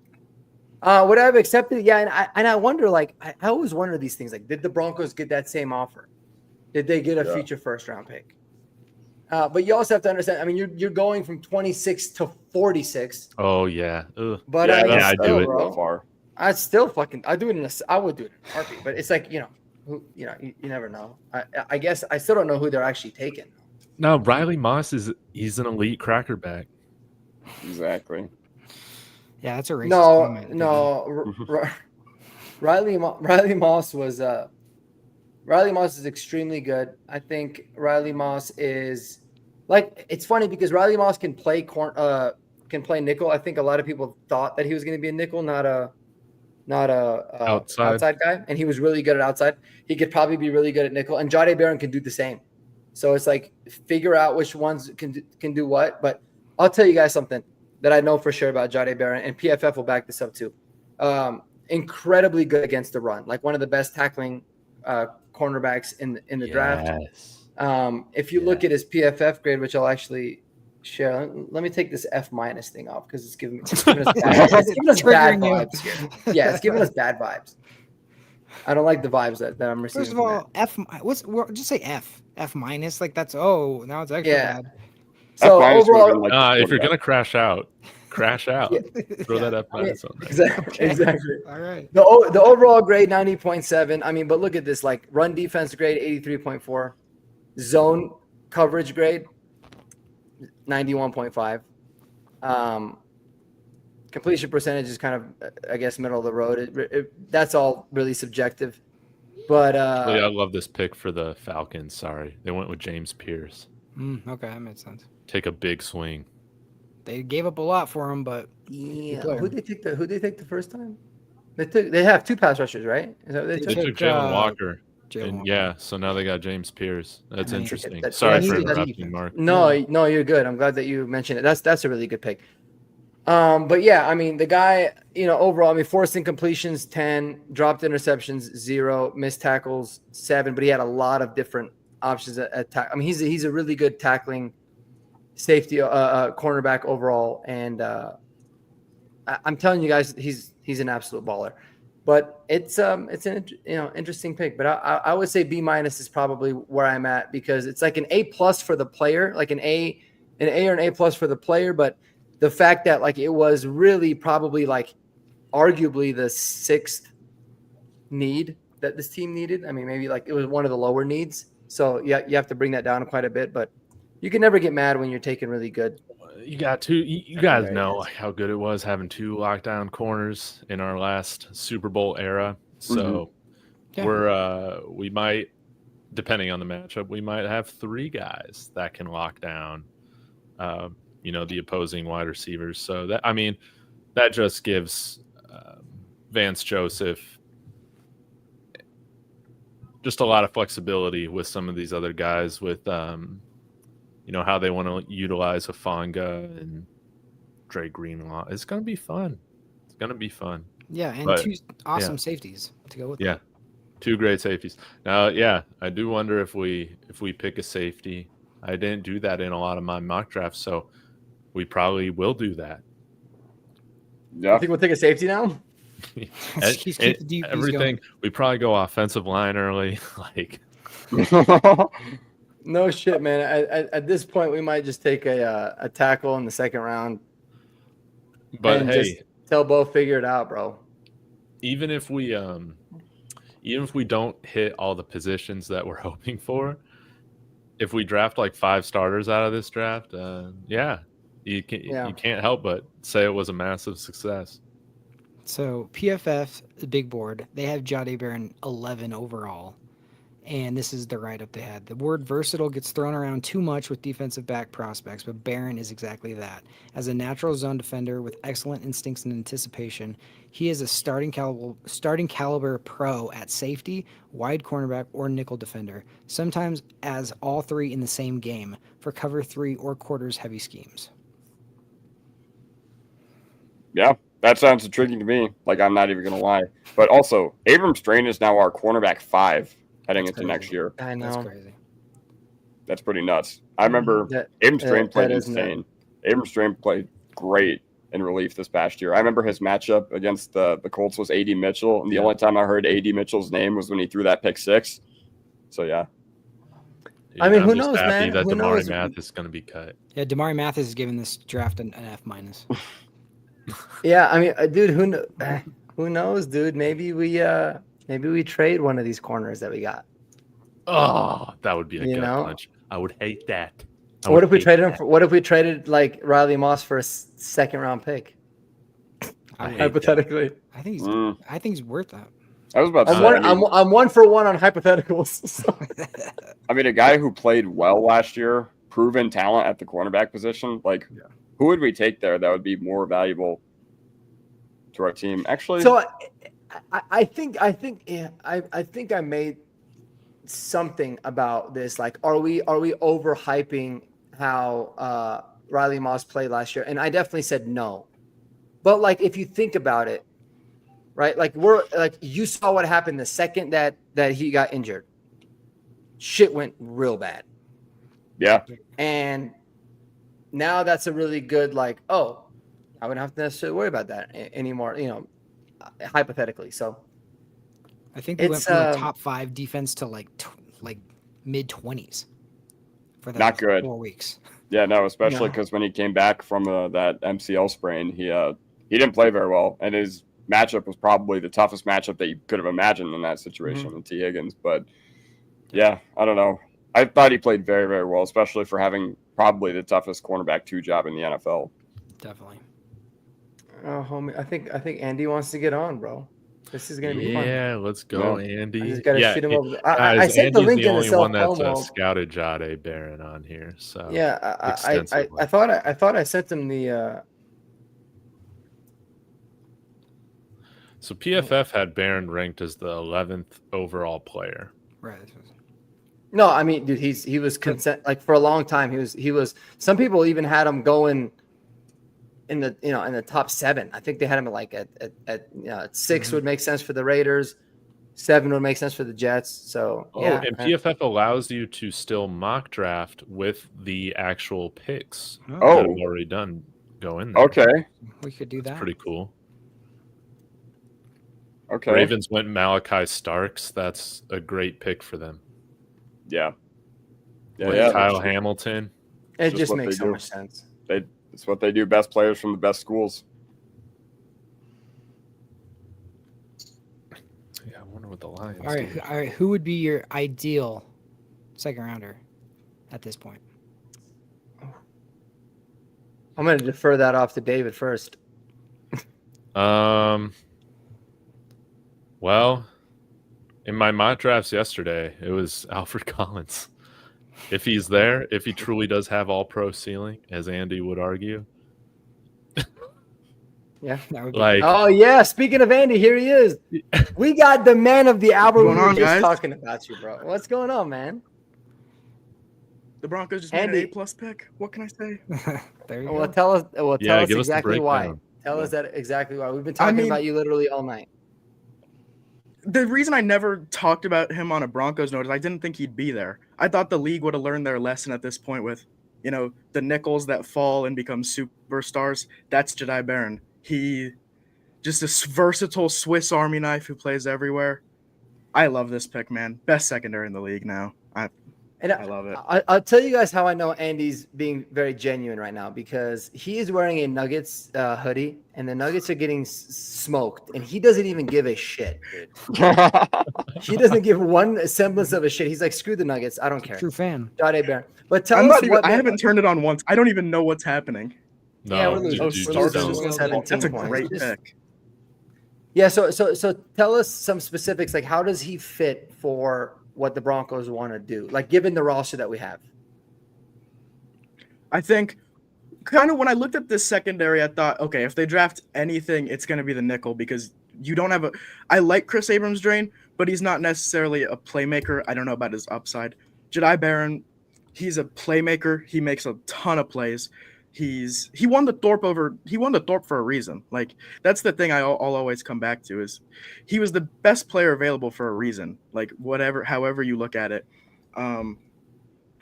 Would I have accepted? Yeah, and I wonder, like, I always wonder these things. Like, did the Broncos get that same offer? Did they get a Yeah. future first round pick? But you also have to understand. I mean, you're going from 26 to 46. Oh yeah. Ugh. But Yeah, I mean, I do still, it. bro, So far. I still fucking I do it I would do it in a heartbeat. But it's like, you never know. I guess I still don't know who they're actually taking. No, Riley Moss he's an elite cracker back. Exactly. Yeah, that's a racist comment. Riley Moss was Riley Moss is extremely good. I think Riley Moss is like, it's funny because Riley Moss can play nickel. I think a lot of people thought that he was going to be a nickel, not a outside guy, and he was really good at outside. He could probably be really good at nickel, and Jahdae Barron can do the same. So it's like, figure out which ones can do what. But I'll tell you guys something that I know for sure about Jahdae Barron, and PFF will back this up too. Incredibly good against the run, like one of the best tackling cornerbacks in the draft. If you look at his PFF grade, which I'll actually share, let me take this F- thing off because it's giving us bad vibes here. Yeah, it's giving us bad vibes. I don't like the vibes that I'm receiving. First of all, just say F minus, like that's now it's extra bad. So F- overall, like If you're gonna crash out. Yeah. Throw that F minus on there. Exactly. All right. The overall grade 90.7. I mean, but look at this: like run defense grade 83.4, zone coverage grade 91.5. Completion percentage is kind of, I guess, middle of the road. That's all really subjective. But I love this pick for the Falcons. Sorry, they went with James Pierce. Okay, that makes sense. Take a big swing. They gave up a lot for him, but yeah, who they take the first time? They have two pass rushers, right? Is that what They took Jalen Walker. Jalen Walker. Yeah, so now they got James Pierce. That's interesting. that's- Sorry that's- for that's- interrupting, Mark. No, you're good. I'm glad that you mentioned it. That's a really good pick. But yeah, I mean, the guy, overall, I mean, forced incompletions 10, dropped interceptions 0, missed tackles 7, but he had a lot of different options at tackle. I mean, he's a really good tackling safety cornerback overall, and I'm telling you guys, he's an absolute baller. But it's an interesting pick. But I would say B- is probably where I'm at, because it's like an A+ for the player, like an A or an A+ for the player. But the fact that like it was really probably like arguably the 6th need that this team needed. I mean, maybe like it was one of the lower needs. So yeah, you have to bring that down quite a bit. But you can never get mad when you're taking really good. You got two. You guys know how good it was having 2 lockdown corners in our last Super Bowl era. So we might, depending on the matchup, we might have 3 guys that can lock down, the opposing wide receivers. So that just gives Vance Joseph just a lot of flexibility with some of these other guys with how they want to utilize Hufanga and Dre Greenlaw. It's going to be fun. Yeah, and 2 awesome safeties to go with. Yeah, 2 great safeties. Now, I do wonder if we pick a safety. I didn't do that in a lot of my mock drafts, so we probably will do that. Yeah. I think we'll take a safety now. He's keep the DBs everything. going. We probably go offensive line early. Like, No shit, man. At this point, we might just take a tackle in the second round but and hey, just tell Bo figure it out, bro. even if we don't hit all the positions that we're hoping for, if we draft like 5 starters out of this draft, you can't help but say it was a massive success. So PFF, the big board, they have Jahdae Barron 11 overall. And this is the write-up they had. The word versatile gets thrown around too much with defensive back prospects, but Barron is exactly that. As a natural zone defender with excellent instincts and anticipation, he is a starting caliber pro at safety, wide cornerback, or nickel defender, sometimes as all three in the same game for cover 3 or quarters heavy schemes. Yeah, that sounds intriguing to me. Like, I'm not even going to lie. But also, Abram Strain is now our cornerback 5 heading into next year. I know. That's crazy. That's pretty nuts. I remember Abram Strain played insane. Abram Strain played great in relief this past year. I remember his matchup against the Colts was A.D. Mitchell, and the only time I heard A.D. Mitchell's name was when he threw that pick 6. So, yeah. I mean, I'm who just knows, happy man? that Who Damari knows? Mathis is going to be cut. Yeah, Damari Mathis is giving this draft an F-. Yeah, I mean, dude, who knows, dude? Maybe we trade one of these corners that we got. Oh, that would be a gut know? punch. I would hate that. What if we traded him? What if we traded like Riley Moss for a second round pick? Hypothetically, I think he's worth that. I was about to say. I'm 1 for 1 on hypotheticals. So. I mean, a guy who played well last year, proven talent at the cornerback position. Like, who would we take there that would be more valuable to our team? Actually, so I think I made something about this. Like, are we overhyping how Riley Moss played last year? And I definitely said no. But like, if you think about it, right? Like, you saw what happened the second that he got injured. Shit went real bad. Yeah. And now that's a really good, like, I wouldn't have to necessarily worry about that anymore, hypothetically. So I think we went from a top 5 defense to like mid-20s for the not good 4 weeks. Yeah, no, especially because when he came back from that MCL sprain, he didn't play very well, and his matchup was probably the toughest matchup that you could have imagined in that situation with T. Higgins. But yeah, I don't know. I thought he played very, very well, especially for having probably the toughest cornerback 2 job in the NFL. Definitely. Oh, homie, I think Andy wants to get on, bro. This is gonna be fun. Yeah, let's go, Andy. I just gotta shoot him over. Guys, I sent the link in the only one that's promo. scouted Jahdae Barron on here. So yeah, I thought I sent him the. So PFF had Barron ranked as the 11th overall player. Right. No, I mean, dude, he was consent like for a long time. He was. Some people even had him going in the top 7. I think they had him like at 6 would make sense for the Raiders, 7 would make sense for the Jets. So and PFF allows you to still mock draft with the actual picks that have already done go in there. Okay, we could do that. That's pretty cool. Okay, Ravens went Malachi Starks. That's a great pick for them. Yeah. Kyle Hamilton. It just makes so much sense. It's what they do. Best players from the best schools. Yeah, I wonder what the Lions All right. Who would be your ideal second rounder at this point? I'm going to defer that off to David first. Well, in my mock drafts yesterday, it was Alfred Collins. If he's there, if he truly does have all-pro ceiling, as Andy would argue. Yeah. Like, yeah. Speaking of Andy, here he is. We got the man of the hour. We were just talking about you, bro. What's going on, man? The Broncos just made an A+ pick. What can I say? There you go. Tell us exactly why. Tell us that exactly why. We've been talking about you literally all night. The reason I never talked about him on a Broncos note is I didn't think he'd be there. I thought the league would have learned their lesson at this point with, the nickels that fall and become superstars. That's Jahdae Barron. He just this versatile Swiss Army knife who plays everywhere. I love this pick, man. Best secondary in the league now. I love it. I'll tell you guys how I know Andy's being very genuine right now, because he is wearing a Nuggets hoodie, and the Nuggets are getting smoked, and he doesn't even give a shit, dude. He doesn't give one semblance of a shit. He's like, screw the Nuggets. I don't care. True fan. Jade Barron. But tell us I haven't turned it on once. I don't even know what's happening. No, Yeah, we're losing. That's a great pick. Yeah, so tell us some specifics. Like, how does he fit for what the Broncos want to do? Like, given the roster that we have. I think kind of when I looked at this secondary, I thought, okay, if they draft anything, it's going to be the nickel, because you don't have I like Chris Abrams-Drain, but he's not necessarily a playmaker. I don't know about his upside. Jedi Barron, he's a playmaker. He makes a ton of plays. He won the Thorpe for a reason. Like, that's the thing I'll always come back to, is he was the best player available for a reason. Like, however you look at it,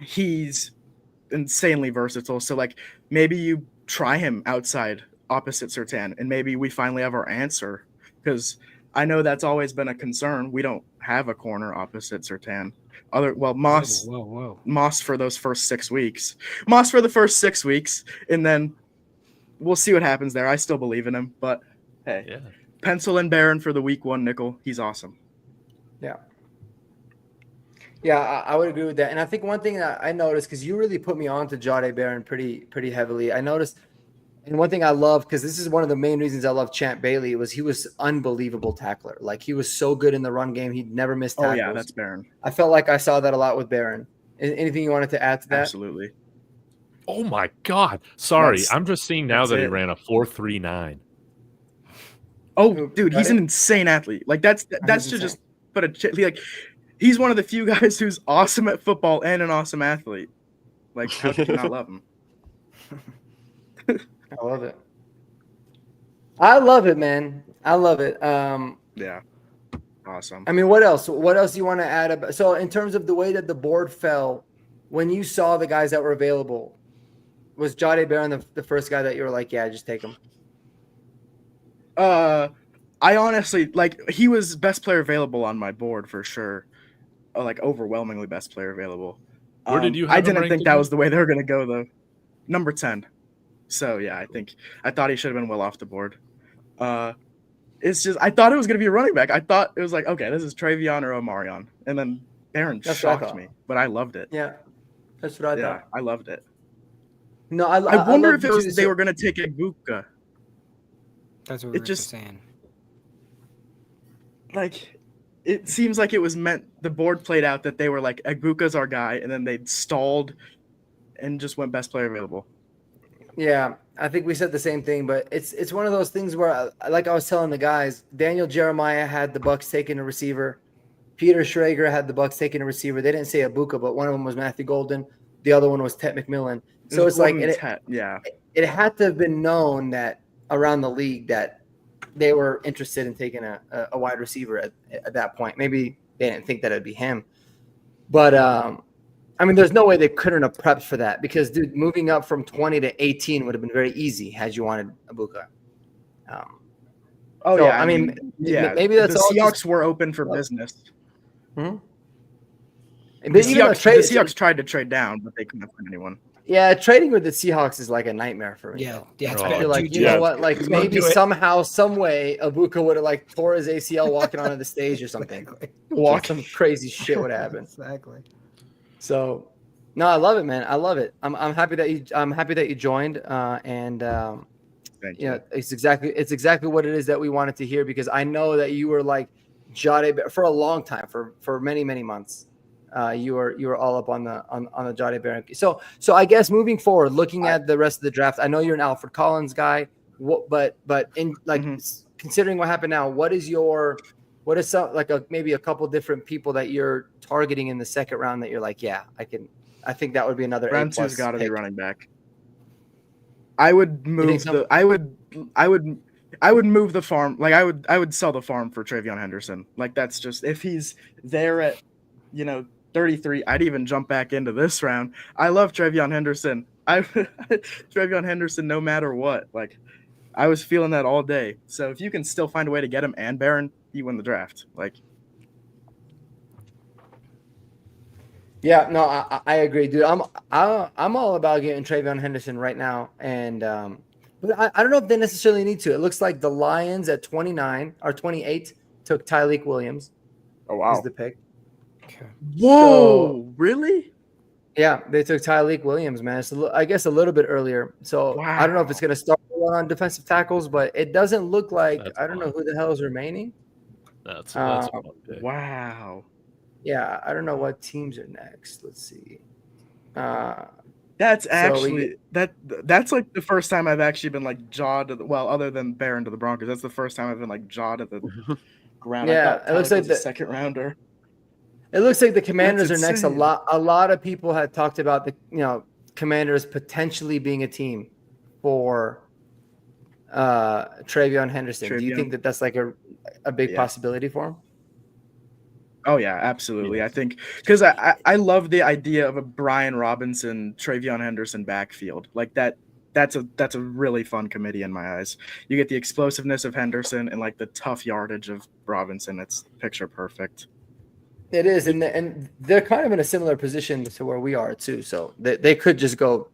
he's insanely versatile. So like, maybe you try him outside opposite Surtain, and maybe we finally have our answer, because I know that's always been a concern. We don't have a corner opposite Surtain. Moss for those first 6 weeks. Moss for the first 6 weeks, and then we'll see what happens there. I still believe in him, but hey, Yeah. pencil in Barron for the week 1 nickel. He's awesome. Yeah, I would agree with that. And I think one thing that I noticed, because you really put me on to Jade Barron pretty heavily, I noticed, and one thing I love, because this is one of the main reasons I love Champ Bailey, was he was unbelievable tackler. Like, he was so good in the run game. He'd never missed tackles. Oh, yeah, that's Barron. I felt like I saw that a lot with Barron. Anything you wanted to add to that? Absolutely. Oh my God! Sorry, I'm just seeing now that he ran a 4.39. Oh, dude, he's an insane athlete. Like, that's to just put like, he's one of the few guys who's awesome at football and an awesome athlete. Like, how could you not love him? I love it. I love it, man. I love it. Yeah. Awesome. I mean, what else? What else do you want to add about? So, in terms of the way that the board fell, when you saw the guys that were available, was Jade Barron the first guy that you were like, yeah, just take him? I honestly, like, he was best player available on my board for sure. Like, overwhelmingly best player available. Where did you have I him didn't ranked think that again? was the way they were going to go, though. Number 10. So, yeah, I thought he should have been well off the board. It's just, I thought it was going to be a running back. I thought it was like, okay, this is Travion or Omarion. And then Barron shocked me, but I loved it. Yeah, that's what I thought. I loved it. No, I wonder if they were going to take Egbuka. That's what we were just saying. Like, it seems like it was meant, the board played out that they were like, Egbuka's our guy, and then they stalled and just went best player available. Yeah, I think we said the same thing, but it's one of those things where, like I was telling the guys, Daniel Jeremiah had the Bucs taking a receiver. Peter Schrager had the Bucs taking a receiver. They didn't say Egbuka, but one of them was Matthew Golden. The other one was Tet McMillan. So it's like, it had to have been known that around the league that they were interested in taking a wide receiver at that point. Maybe they didn't think that it'd be him. But, I mean, there's no way they couldn't have prepped for that, because, dude, moving up from 20 to 18 would have been very easy had you wanted Egbuka. I mean, maybe that's the all. Seahawks were open for business. Hmm? The Seahawks tried to trade down, but they couldn't find anyone. Yeah, trading with the Seahawks is like a nightmare for me. Yeah, I bad. feel like, you know what? Like, maybe somehow, some way, Egbuka would have like tore his ACL walking onto the stage or something. Some crazy shit would happen. Exactly. So, no, I love it, man. I love it. I'm happy that you joined. And Thank you. it's exactly what it is that we wanted to hear, because I know that you were like Jade for a long time, for many months. You were all up on the Jade Barron. So I guess moving forward, looking at the rest of the draft, I know you're an Alfred Collins guy. But in like considering what happened now, what is some like maybe a couple different people that you're targeting in the second round that you're like, yeah, I think that would be another round A+ two's got to be pick. running back. I would move I would move the farm. Like, I would sell the farm for Travion Henderson. Like, that's just, if he's there at 33, I'd even jump back into this round. I love Travion Henderson. Travion Henderson no matter what. Like, I was feeling that all day. So if you can still find a way to get him and Barron, you win the draft. Like, Yeah, no, I agree, dude. I'm all about getting Travion Henderson right now, and but I don't know if they necessarily need to. It looks like the Lions at 29 or 28 took Tyleek Williams. Oh Is wow. the pick. Okay. whoa, really? Yeah, they took Tyleek Williams, man. It's I guess a little bit earlier. So I don't know if it's going to start on defensive tackles, but it doesn't look like That's I don't know who the hell is remaining. That's a fun pick. Wow. Yeah, I don't know what teams are next. Let's see. That's So actually that's like the first time I've actually been like jawed to the, well, other than Barron to the Broncos. That's the first time I've been like jawed at the ground. Yeah, I thought it looks Tyleek like was a second rounder. It looks like the Commanders are next. insane. A lot of people had talked about the Commanders potentially being a team for Travion Henderson. Do you Travion. think that that's like a big Yeah. possibility for him? Oh yeah, absolutely. Yes. I think because I love the idea of a Brian Robinson, Travion Henderson backfield like that. That's a really fun committee in my eyes. You get the explosiveness of Henderson and like the tough yardage of Robinson. It's picture perfect. It is, and they're kind of in a similar position to where we are too. So they could just go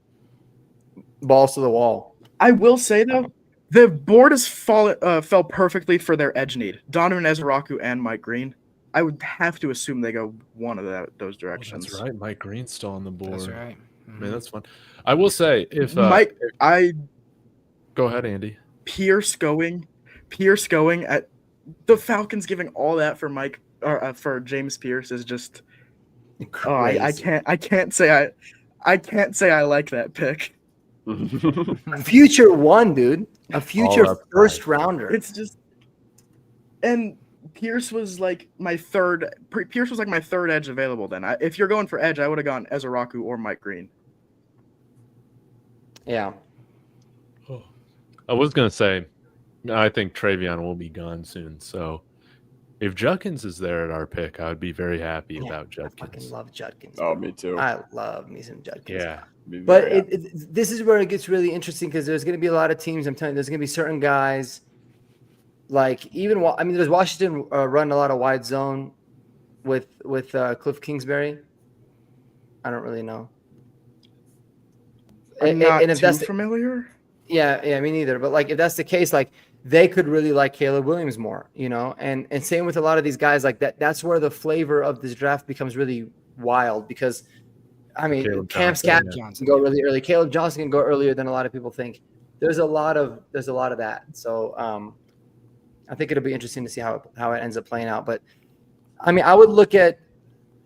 balls to the wall. I will say though, the board has fell perfectly for their edge need. Donovan Ezraku and Mike Green. I would have to assume they go one of those directions. That's right. Mike Green's still on the board. That's right. Man, that's fun. I will say if Mike, go ahead, Andy. Pierce going at the Falcons giving all that for Mike or for James Pierce is just I can't say I like that pick. Future one, dude, a future up first rounder. It's just and Pierce was like my third edge available then. If you're going for edge, I would have gone Ezraku or Mike Green. Yeah. I was gonna say, I think Travion will be gone soon. So if Judkins is there at our pick, I would be very happy about I fucking Judkins. love Judkins. Oh, bro. me too. I love me some Judkins. Yeah. But this is where it gets really interesting because there's going to be a lot of teams. I'm telling you, there's going to be certain guys. Like there's Washington run a lot of wide zone with Cliff Kingsbury. I don't really know. I'm not and if too that's familiar. yeah, me neither. But like if that's the case, like they could really like Caleb Williams more, and same with a lot of these guys like that. That's where the flavor of this draft becomes really wild because. I mean, Cam Scott can go really early. Caleb Johnson can go earlier than a lot of people think. There's a lot of that. So I think it'll be interesting to see how it ends up playing out. But I mean, I would look at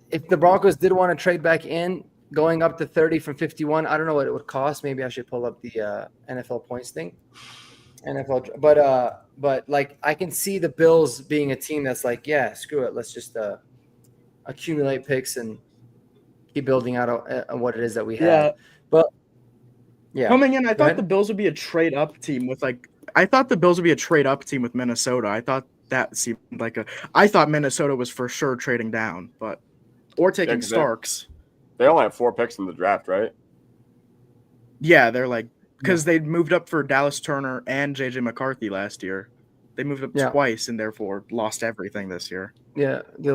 if the Broncos did want to trade back in, going up to 30 from 51. I don't know what it would cost. Maybe I should pull up the NFL points thing. But like I can see the Bills being a team that's like, yeah, screw it. Let's just accumulate picks and keep building out on what it is that we have. Yeah. But yeah. Coming in, I thought the Bills would be a trade up team with Minnesota. I thought that seemed like I thought Minnesota was for sure trading down, or taking Starks. They only have 4 picks in the draft, right? Yeah, they're like because they moved up for Dallas Turner and JJ McCarthy last year. They moved up twice and therefore lost everything this year. Yeah, they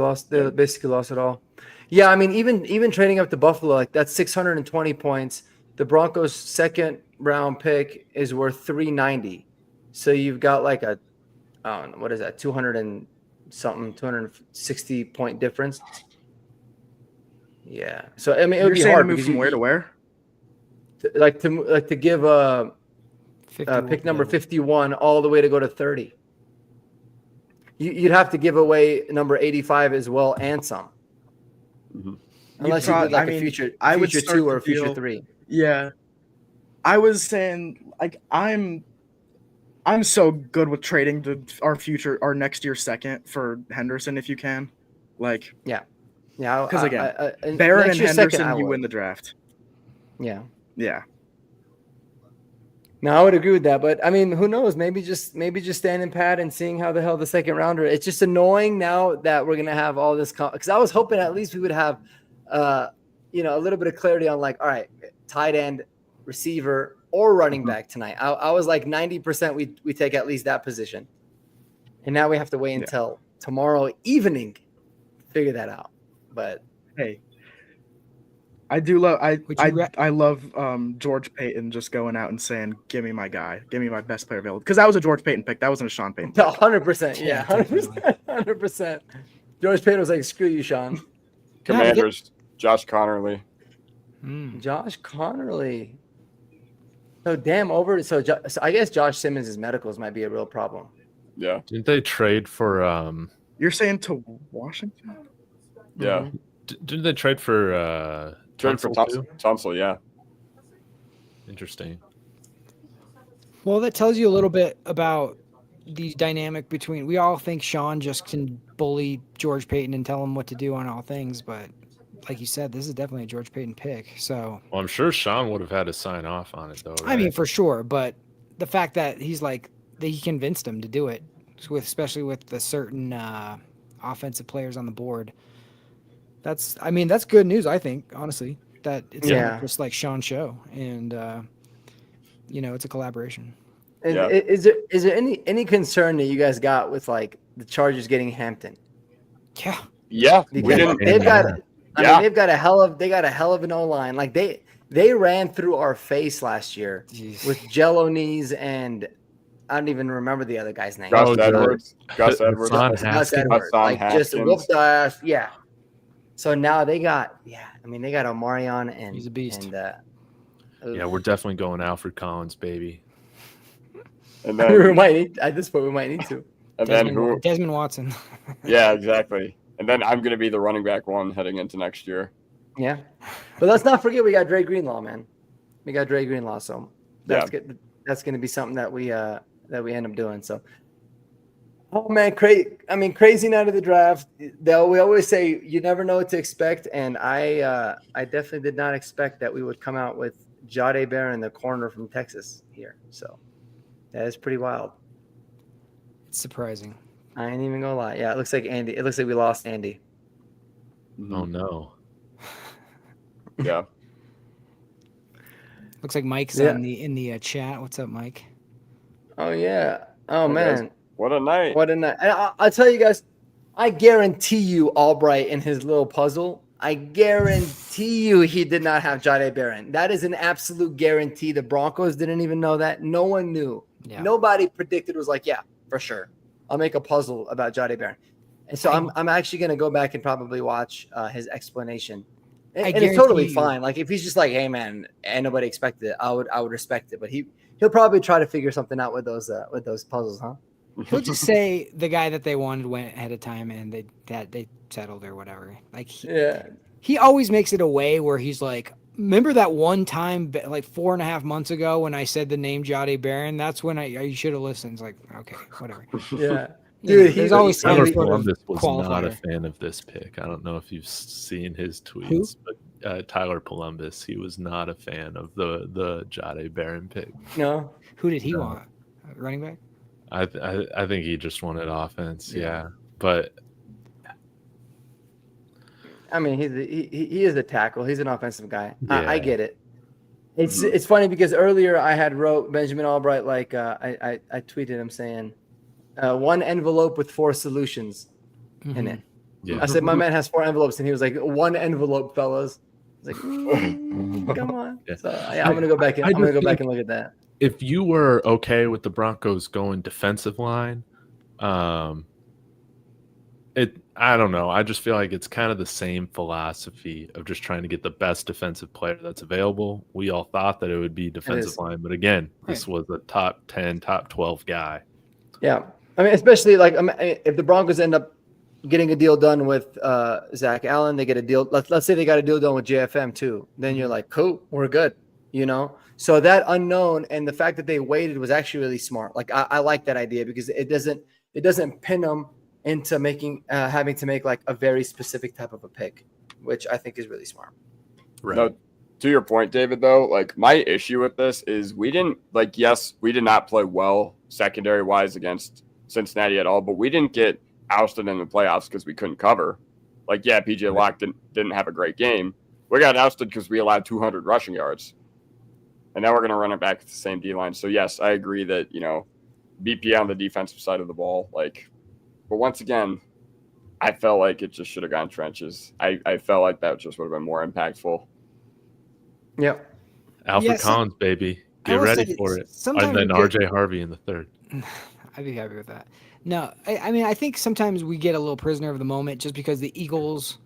basically lost it all. Yeah, I mean, even trading up to Buffalo, like that's 620 points. The Broncos' second round pick is worth 390. So you've got like what is that, 260 point difference. Yeah. So I mean, it would be hard to move from where to where? To give pick number 51 all the way to go to 30. You'd have to give away number 85 as well and some. Mm-hmm. Unless you did like a future 2 or a future 3. Yeah. I was saying like I'm so good with trading our next year second for Henderson if you can. Like yeah. Because again, Barron and Henderson, you win the draft. Yeah. Yeah. No, I would agree with that, but I mean, who knows? Maybe just standing pat and seeing how the hell the second rounder. It's just annoying now that we're gonna have all this because I was hoping at least we would have, a little bit of clarity on like, all right, tight end, receiver, or running back tonight. I was like 90% we take at least that position. And now we have to wait until tomorrow evening to figure that out. But hey, I love George Payton just going out and saying, "Give me my guy, give me my best player available," because that was a George Payton pick. That wasn't a Sean Payton pick. 100%, yeah, 100%. George Payton was like, "Screw you, Sean." Commanders, Josh Connerly. Josh Connerly. So damn over. So I guess Josh Simmons' medicals might be a real problem. Yeah. Didn't they trade for? You're saying to Washington? Yeah. Didn't they trade for? Tunsil, yeah. Interesting. Well, that tells you a little bit about the dynamic between. We all think Sean just can bully George Payton and tell him what to do on all things, but like you said, this is definitely a George Payton pick. So, well, I'm sure Sean would have had to sign off on it, though. Right? I mean, for sure, but the fact that he's like that he convinced him to do it, especially with the certain offensive players on the board. That's good news. I think honestly that it's not just like Sean's show, and it's a collaboration. And is there any concern that you guys got with like the Chargers getting Hampton? Yeah. They've got a hell of an O-line. Like they ran through our face last year with Jello knees, and I don't even remember the other guy's name. Gus Edwards. Gus Edwards. Like just whooped the ass. Yeah. So now they got Omarion, and he's a beast. And we're definitely going Alfred Collins, baby. And then we might need, at this point, we might need to. And Desmond Watson. Yeah, exactly. And then I'm going to be the running back one heading into next year. Yeah. But let's not forget we got Dre Greenlaw, man. We got Dre Greenlaw, so that's good. That's going to be something that we end up doing. So, oh man, crazy night of the draft. We always say you never know what to expect, and I definitely did not expect that we would come out with Jahdae Barron, the corner from Texas here. So that is pretty wild. It's surprising. I ain't even gonna lie. Yeah, it looks like Andy. It looks like we lost Andy. Oh no. Yeah. Looks like Mike's in the chat. What's up, Mike? Oh yeah. Oh man. What a night. What a night. And I'll tell you guys, I guarantee you Albright in his little puzzle, I guarantee you he did not have Jahdae Barron. That is an absolute guarantee. The Broncos didn't even know that. No one knew. Yeah. Nobody predicted. It was like, yeah, for sure. I'll make a puzzle about Jahdae Barron. And so I'm actually going to go back and probably watch his explanation. And it's totally fine. Like if he's just like, hey man, and nobody expected it, I would respect it. But he'll probably try to figure something out with those puzzles, huh? He'll just say the guy that they wanted went ahead of time and they settled or whatever. Like he always makes it a way where he's like, remember that one time like 4.5 months ago when I said the name Jahdae Barron? That's when you should have listened. It's like, okay, whatever. Yeah. Dude, there's always Tyler Columbus was not a fan of this pick. I don't know if you've seen his tweets, but Tyler Columbus, he was not a fan of the Jahdae Barron pick. No. Who did he want? Running back? I think he just wanted offense. Yeah. But I mean, he is a tackle. He's an offensive guy. Yeah. I get it. It's funny because earlier I had wrote Benjamin Albright like I tweeted him saying one envelope with 4 solutions in it. Yeah. I said my man has 4 envelopes and he was like, one envelope, fellas. I was like, come on. Yeah. So I'm gonna go back and look at that. If you were okay with the Broncos going defensive line, I don't know. I just feel like it's kind of the same philosophy of just trying to get the best defensive player that's available. We all thought that it would be defensive line, but again, this was a top 10, top 12 guy. Yeah. I mean, especially like if the Broncos end up getting a deal done with Zach Allen, they get a deal. Let's say they got a deal done with JFM too. Then you're like, cool, we're good, So that unknown and the fact that they waited was actually really smart. Like I like that idea because it doesn't pin them into having to make like a very specific type of a pick, which I think is really smart. Right. No, to your point, David, though, like my issue with this is we did not play well secondary wise against Cincinnati at all, but we didn't get ousted in the playoffs because we couldn't cover. Like, yeah, PJ Locke didn't have a great game. We got ousted because we allowed 200 rushing yards. and now we're going to run it back with the same D-line. So, yes, I agree that, BPA on the defensive side of the ball. But once again, I felt like it just should have gone trenches. I felt like that just would have been more impactful. Yep. Alfred Collins, baby. Get ready for it. And then RJ Harvey in the third. I'd be happy with that. No, I mean, I think sometimes we get a little prisoner of the moment just because the Eagles,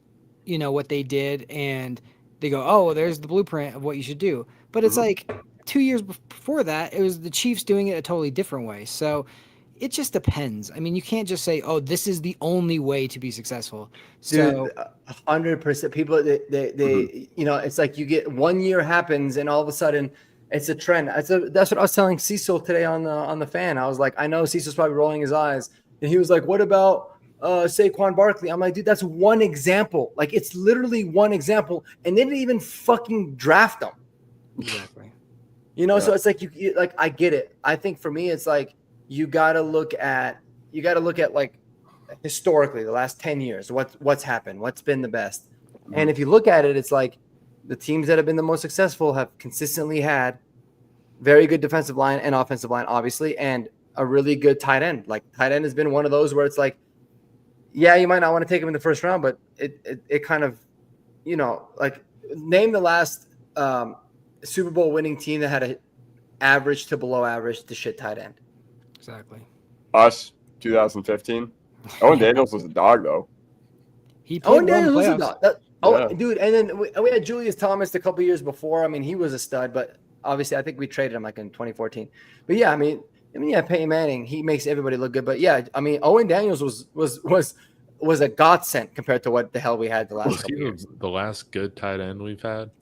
what they did, and they go, oh, well, there's the blueprint of what you should do. But it's like 2 years before that, it was the Chiefs doing it a totally different way. So it just depends. I mean, you can't just say, oh, this is the only way to be So, Dude, 100%. People, they it's like you get 1 year happens and all of a sudden it's a trend. That's what I was telling Cecil today on the fan. I was like, I know Cecil's probably rolling his eyes. And he was like, what about Saquon Barkley? I'm like, dude, that's one example. Like, it's literally one example. And they didn't even fucking draft them. Exactly. So it's like, you like, I get it. I think for me, it's like, you got to look at like historically the last 10 years, what's happened, what's been the best. And if you look at it, it's like the teams that have been the most successful have consistently had very good defensive line and offensive line, obviously, and a really good tight end. Like, tight end has been one of those where it's like, yeah, you might not want to take him in the first round, but it kind of, like, name the last Super Bowl winning team that had an average to below average to shit tight end. Exactly. Us, 2015. Owen Daniels was a dog, though. He played Owen Daniels was a dog. Yeah. Dude, and then we had Julius Thomas a couple years before. I mean, he was a stud, but obviously I think we traded him like in 2014. But yeah, I mean, Peyton Manning, he makes everybody look good. But yeah, I mean, Owen Daniels was a godsend compared to what the hell we had the last couple years. The last good tight end we've had.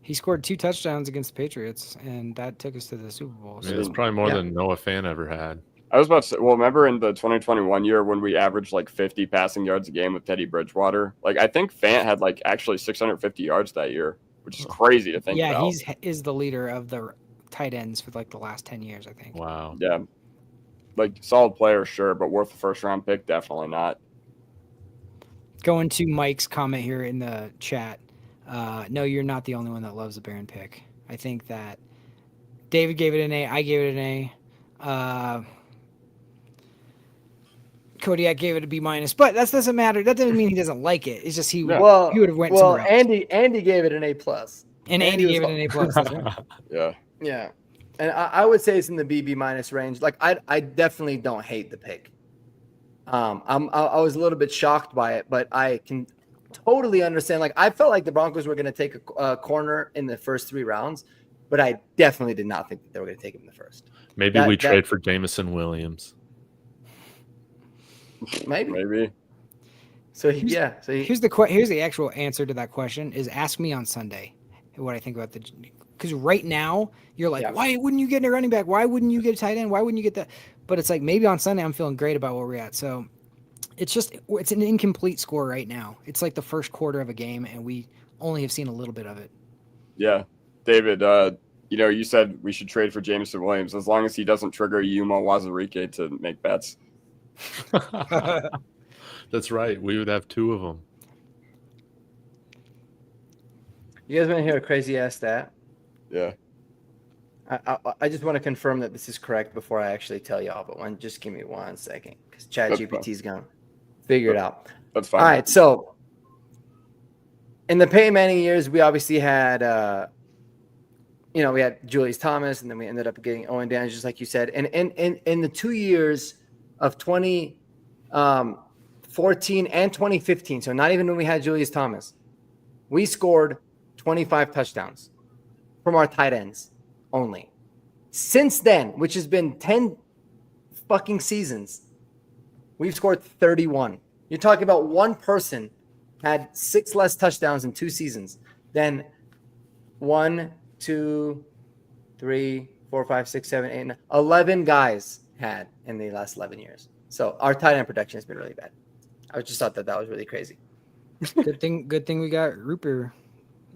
He scored 2 touchdowns against the Patriots, and that took us to the Super Bowl. I mean, it's probably more than Noah Fan ever had. I was about to say, well, remember in the 2021 year when we averaged like 50 passing yards a game with Teddy Bridgewater? Like, I think Fant had like actually 650 yards that year, which is crazy to think about. Yeah, is the leader of the tight ends for like the last 10 years, I think. Wow. Yeah. Like, solid player, sure, but worth the first round pick, definitely not. Going to Mike's comment here in the chat. No, you're not the only one that loves the Baron pick. I think that David gave it an A. I gave it an A. Kodiak gave it a B-, but that doesn't matter. That doesn't mean he doesn't like it. It's just he would have went somewhere else. Andy gave it an A+. And Andy gave it an A+. That's right. Yeah. Yeah. And I would say it's in the B- range. Like, I definitely don't hate the pick. I was a little bit shocked by it, but I can totally understand. Like, I felt like the Broncos were going to take a corner in the first 3 rounds, but I definitely did not think that they were going to take him in the first. Maybe we trade for Jameson Williams. Maybe. So here's the actual answer to that question is ask me on Sunday what I think about because right now you're like, why wouldn't you get a running back? Why wouldn't you get a tight end? Why wouldn't you get that? But it's like maybe on Sunday I'm feeling great about where we're at. So it's an incomplete score right now. It's like the first quarter of a game, and we only have seen a little bit of it. Yeah, David. You said we should trade for Jameson Williams as long as he doesn't trigger Yuma Wazirike to make bets. That's right. We would have 2 of them. You guys want to hear a crazy ass stat? Yeah. I just want to confirm that this is correct before I actually tell y'all, but just give me 1 second because ChatGPT is going to figure it out. That's fine. All right. So in the Peyton Manning years, we obviously had, we had Julius Thomas, and then we ended up getting Owen Daniels, just like you said. And in the 2 years of 2014 and 2015, so not even when we had Julius Thomas, we scored 25 touchdowns from our tight ends only. Since then, which has been 10 fucking seasons, we've scored 31. You're talking about one person had 6 less touchdowns in 2 seasons than 1, 2, 3, 4, 5, 6, 7, 8, 9, 11 guys had in the last 11 years. So our tight end protection has been really bad. I just thought that was really crazy. Good thing we got Rupert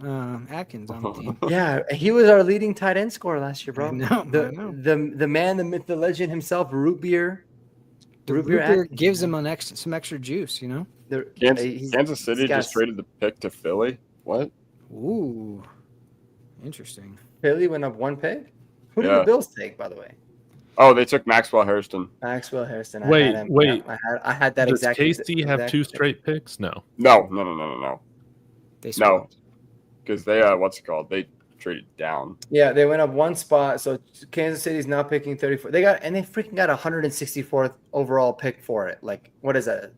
Atkins on the team. Yeah, he was our leading tight end scorer last year, bro. I know. The man, the myth, the legend himself, Root Beer. Root Beer gives him some extra juice, Kansas City just traded the pick to Philly. What? Ooh. Interesting. Philly went up 1 pick. Who did Yeah. the Bills take, by the way? Oh, they took Maxwell Hairston. Maxwell Harrison. I Wait, had him. wait. Yeah, I had that Does exact. KC have exact 2 pick. straight picks? No. No. They No, swapped. because they what's it called? They traded down. Yeah, they went up 1 spot. So Kansas City's now picking 34. They freaking got 164th overall pick for it. Like, what is that?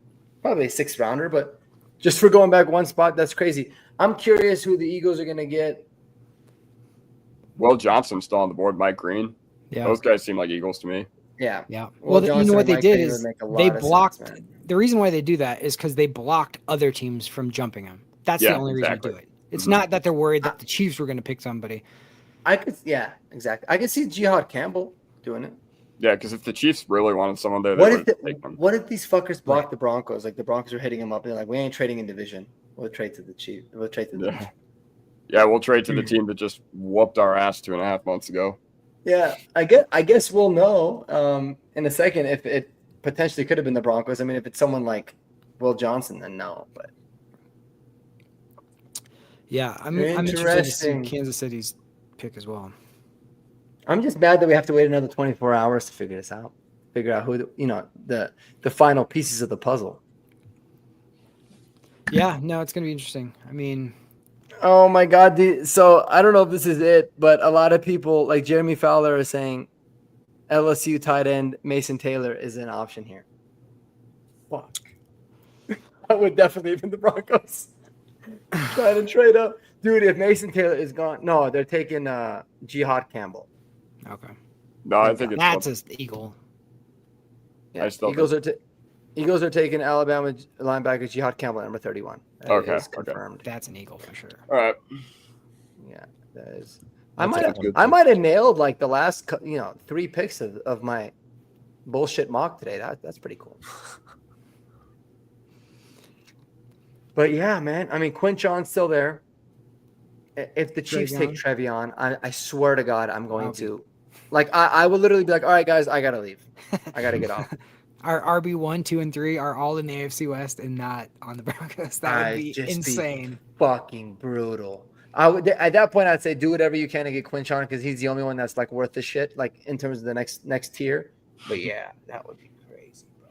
Probably a 6th rounder, but just for going back 1 spot, that's crazy. I'm curious who the Eagles are going to get. Will Johnson's still on the board. Mike Green. Yeah. Those guys seem like Eagles to me. Yeah. Yeah. Will Well, you Johnson know what and they Mike did Green is would make a lot they of sense, blocked. man. The reason why they do that is because they blocked other teams from jumping them. That's the Yeah, only exactly. reason to do it. It's Mhm. not that they're worried that the Chiefs were going to pick somebody. Yeah, exactly. I could see Jihad Campbell doing it. Yeah, because if the Chiefs really wanted someone there, What they if would take them. what if these fuckers block Right. the Broncos? Like the Broncos are hitting them up and they're like, we ain't trading in division. We'll trade to the Chiefs. We'll trade to the Yeah. Yeah, we'll trade to the team that just whooped our ass 2.5 months ago. Yeah, I guess we'll know in a second if it potentially could have been the Broncos. I mean, if it's someone like Will Johnson, then no. But Yeah, I'm interested to see Interesting. Kansas City's pick as well. I'm just mad that we have to wait another 24 hours to figure this out. Figure out who the final pieces of the puzzle. Yeah, no, it's going to be interesting. I mean, Oh my God! So I don't know if this is it, but a lot of people like Jeremy Fowler are saying LSU tight end Mason Taylor is an option here. Fuck. I would definitely have been the Broncos. Trying to trade up. Dude, if Mason Taylor is gone, no, they're taking Jihad Campbell. okay, No, I think it's that's an Eagle. Yeah, I still Eagles are taking Alabama linebacker Jihad Campbell, number 31. That Okay, is okay. confirmed. That's an Eagle for sure. all right. Yeah, that is. That's good. I might have nailed like the last 3 picks of my bullshit mock today. That's pretty cool. But yeah, man. I mean, Quinchon's still there. If the Chiefs take Trevion, I swear to God, I'm going to. Like, I will literally be like, all right, guys, I gotta leave. I gotta get off. Our RB1, 2, and 3 are all in the AFC West and not on the Broncos. That would be insane. Fucking brutal. I would at that point I'd say do whatever you can to get Quinchon because he's the only one that's like worth the shit, like in terms of the next tier. But yeah, that would be crazy, bro.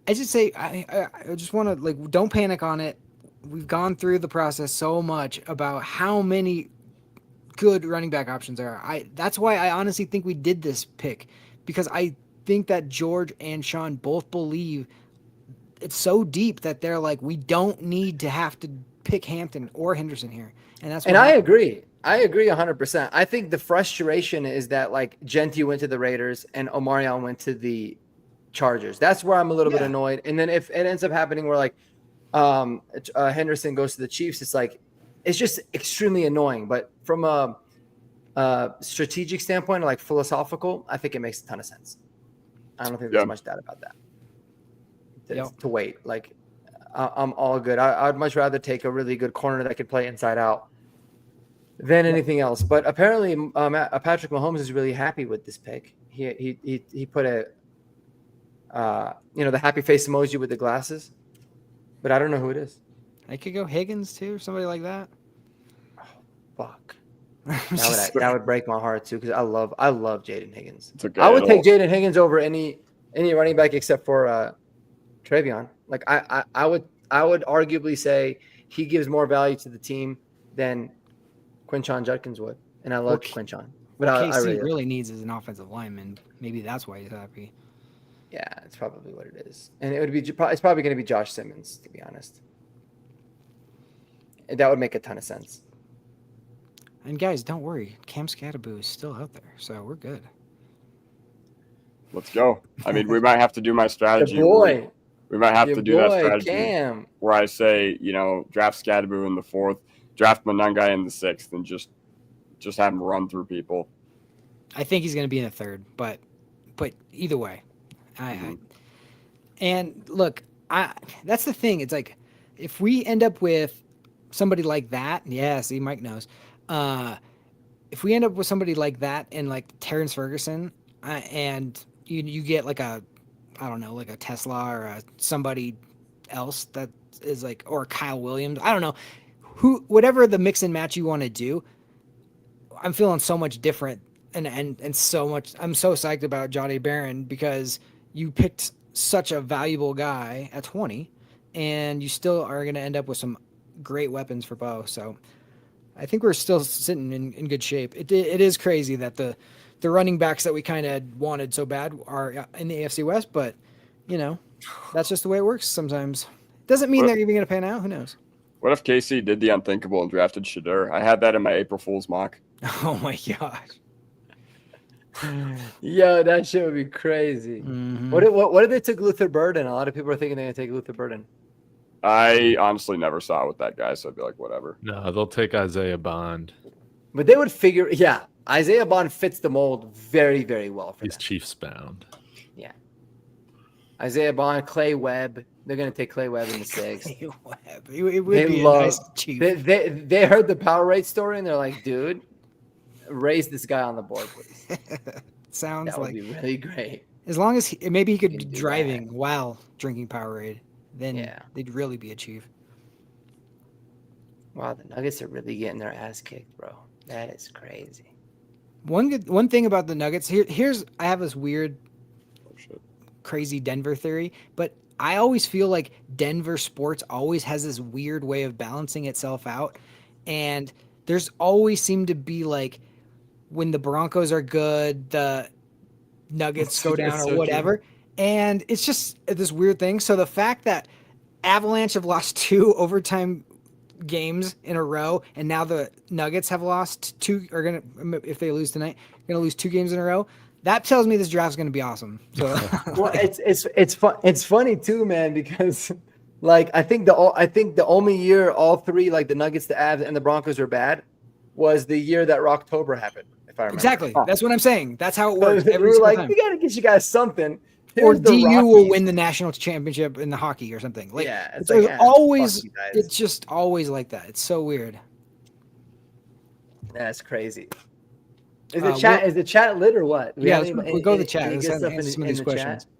I just say I just want to like don't panic on it. We've gone through the process so much about how many good running back options there are. That's why I honestly think we did this pick because I think that George and Sean both believe it's so deep that they're like we don't need to have to pick Hampton or Henderson here. And that's what I agree. I agree 100%. I think the frustration is that like Genti went to the Raiders and Omarion went to the Chargers. That's where I'm a little bit annoyed. And then if it ends up happening where like Henderson goes to the Chiefs, it's just extremely annoying. But from a strategic standpoint, like philosophical, I think it makes a ton of sense. I don't think there's much doubt about that. To wait, like I'm all good. I'd much rather take a really good corner that could play inside out than anything else. But apparently, Patrick Mahomes is really happy with this pick. He put the happy face emoji with the glasses, but I don't know who it is. I could go Higgins too, or somebody like that. Oh, fuck. That would break my heart too because I love Jaden Higgins. Okay, I would take Jaden Higgins over any running back except for Trevion. Like I would arguably say he gives more value to the team than Quinchon Judkins would, and I love Quinchon. But what I KC really needs is an offensive lineman. Maybe that's why he's happy. Yeah, it's probably what it is, and it's probably going to be Josh Simmons, to be honest. That would make a ton of sense. And guys, don't worry, Cam Scatterboo is still out there, so we're good. Let's go. I mean, we might have to do my strategy. The boy. We might have to do that strategy Cam. where I say, draft Scadaboo in the 4th, draft Manungai in the 6th, and just have him run through people. I think he's going to be in the 3rd, but either way, and look, that's the thing. It's like if we end up with somebody like that, see, Mike knows. If we end up with somebody like that and like Terrence Ferguson, and you get like a Tesla or somebody else that is like, or Kyle Williams, I don't know, whatever the mix and match you want to do. I'm feeling so much different and so much. I'm so psyched about Johnny Barron because you picked such a valuable guy at 20, and you still are going to end up with some great weapons for Bo. So I think we're still sitting in good shape. It is crazy that the running backs that we kind of wanted so bad are in the AFC West, but that's just the way it works sometimes. Doesn't mean they're even going to pan out. Who knows? What if KC did the unthinkable and drafted Shadur? I had that in my April Fool's mock. Oh my gosh. Yo, that shit would be crazy. Mm-hmm. What if they took Luther Burden? A lot of people are thinking they're going to take Luther Burden. I honestly never saw it with that guy, so I'd be like, whatever. No, they'll take Isaiah Bond. But they would figure, Isaiah Bond fits the mold very, very well for He's them. Chiefs bound. Yeah. Isaiah Bond, Clay Webb. They're going to take Clay Webb in the 6th. It would be a nice Chief. They heard the power rate story, and they're like, dude, raise this guy on the board, please. Sounds that would be really great. As long as maybe he could be do driving that. while drinking Powerade, then they'd really be a Chief. Wow, the Nuggets are really getting their ass kicked, bro. That is crazy. One thing about the Nuggets, I have this weird, crazy Denver theory, but I always feel like Denver sports always has this weird way of balancing itself out, and there's always seemed to be like when the Broncos are good, the Nuggets go down or whatever, and it's just this weird thing. So the fact that Avalanche have lost 2 overtime games in a row, and now the Nuggets have lost 2, are gonna, if they lose tonight, gonna lose 2 games in a row. That tells me this draft's gonna be awesome. So well, it's funny too, man, because like I think the only year all 3, like the Nuggets, the Avs, and the Broncos are bad was the year that Rocktober happened. If I remember exactly, that's what I'm saying. That's how it works. So we were like, we gotta get you guys something. Or DU will win the national championship in the hockey or something. Like, it's always, it's just always like that. It's so weird. That's crazy. Is the chat? Is the chat lit or what? We'll go to the chat. Let's answer some of these questions. Chat?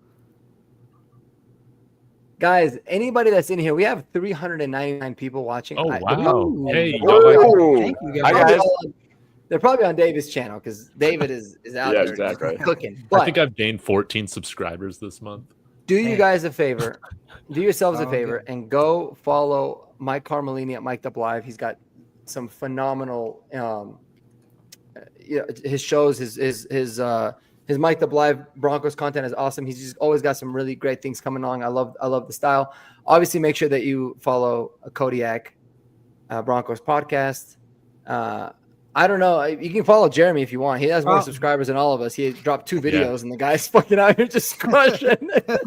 Guys, anybody that's in here, we have 399 people watching. Oh, wow. Hey, thank you guys. They're probably on David's channel because David is out there cooking. But I think I've gained 14 subscribers this month. Do you guys a favor. Do yourselves a favor and go follow Mike Carmelini at Mic'd Up Live. He's got some phenomenal his shows, his Mic'd Up Live Broncos content is awesome. He's just always got some really great things coming along. I love the style. Obviously, make sure that you follow Kodiak Broncos podcast. I don't know. You can follow Jeremy if you want. He has more subscribers than all of us. He dropped 2 videos, and the guy's fucking out here just crushing.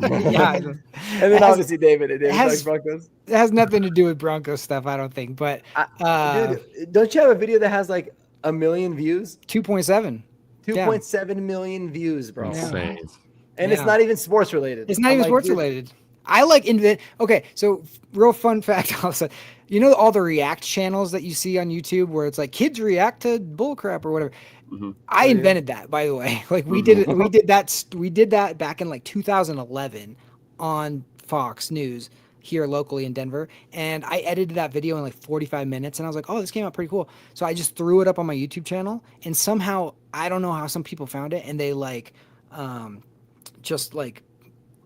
And then obviously David talks Broncos. It has nothing to do with Broncos stuff, I don't think. But dude, don't you have a video that has like 1 million views? 2.7. 2.7 million views, bro. Insane. And it's not even sports related. It's not even sports related. I like okay, so real fun fact also. You know all the react channels that you see on YouTube where it's like kids react to bullcrap or whatever. Mm-hmm. I invented that, by the way. Like we did that back in like 2011 on Fox News here locally in Denver, and I edited that video in like 45 minutes, and I was like, oh, this came out pretty cool. So I just threw it up on my YouTube channel, and somehow I don't know how some people found it, and they like just like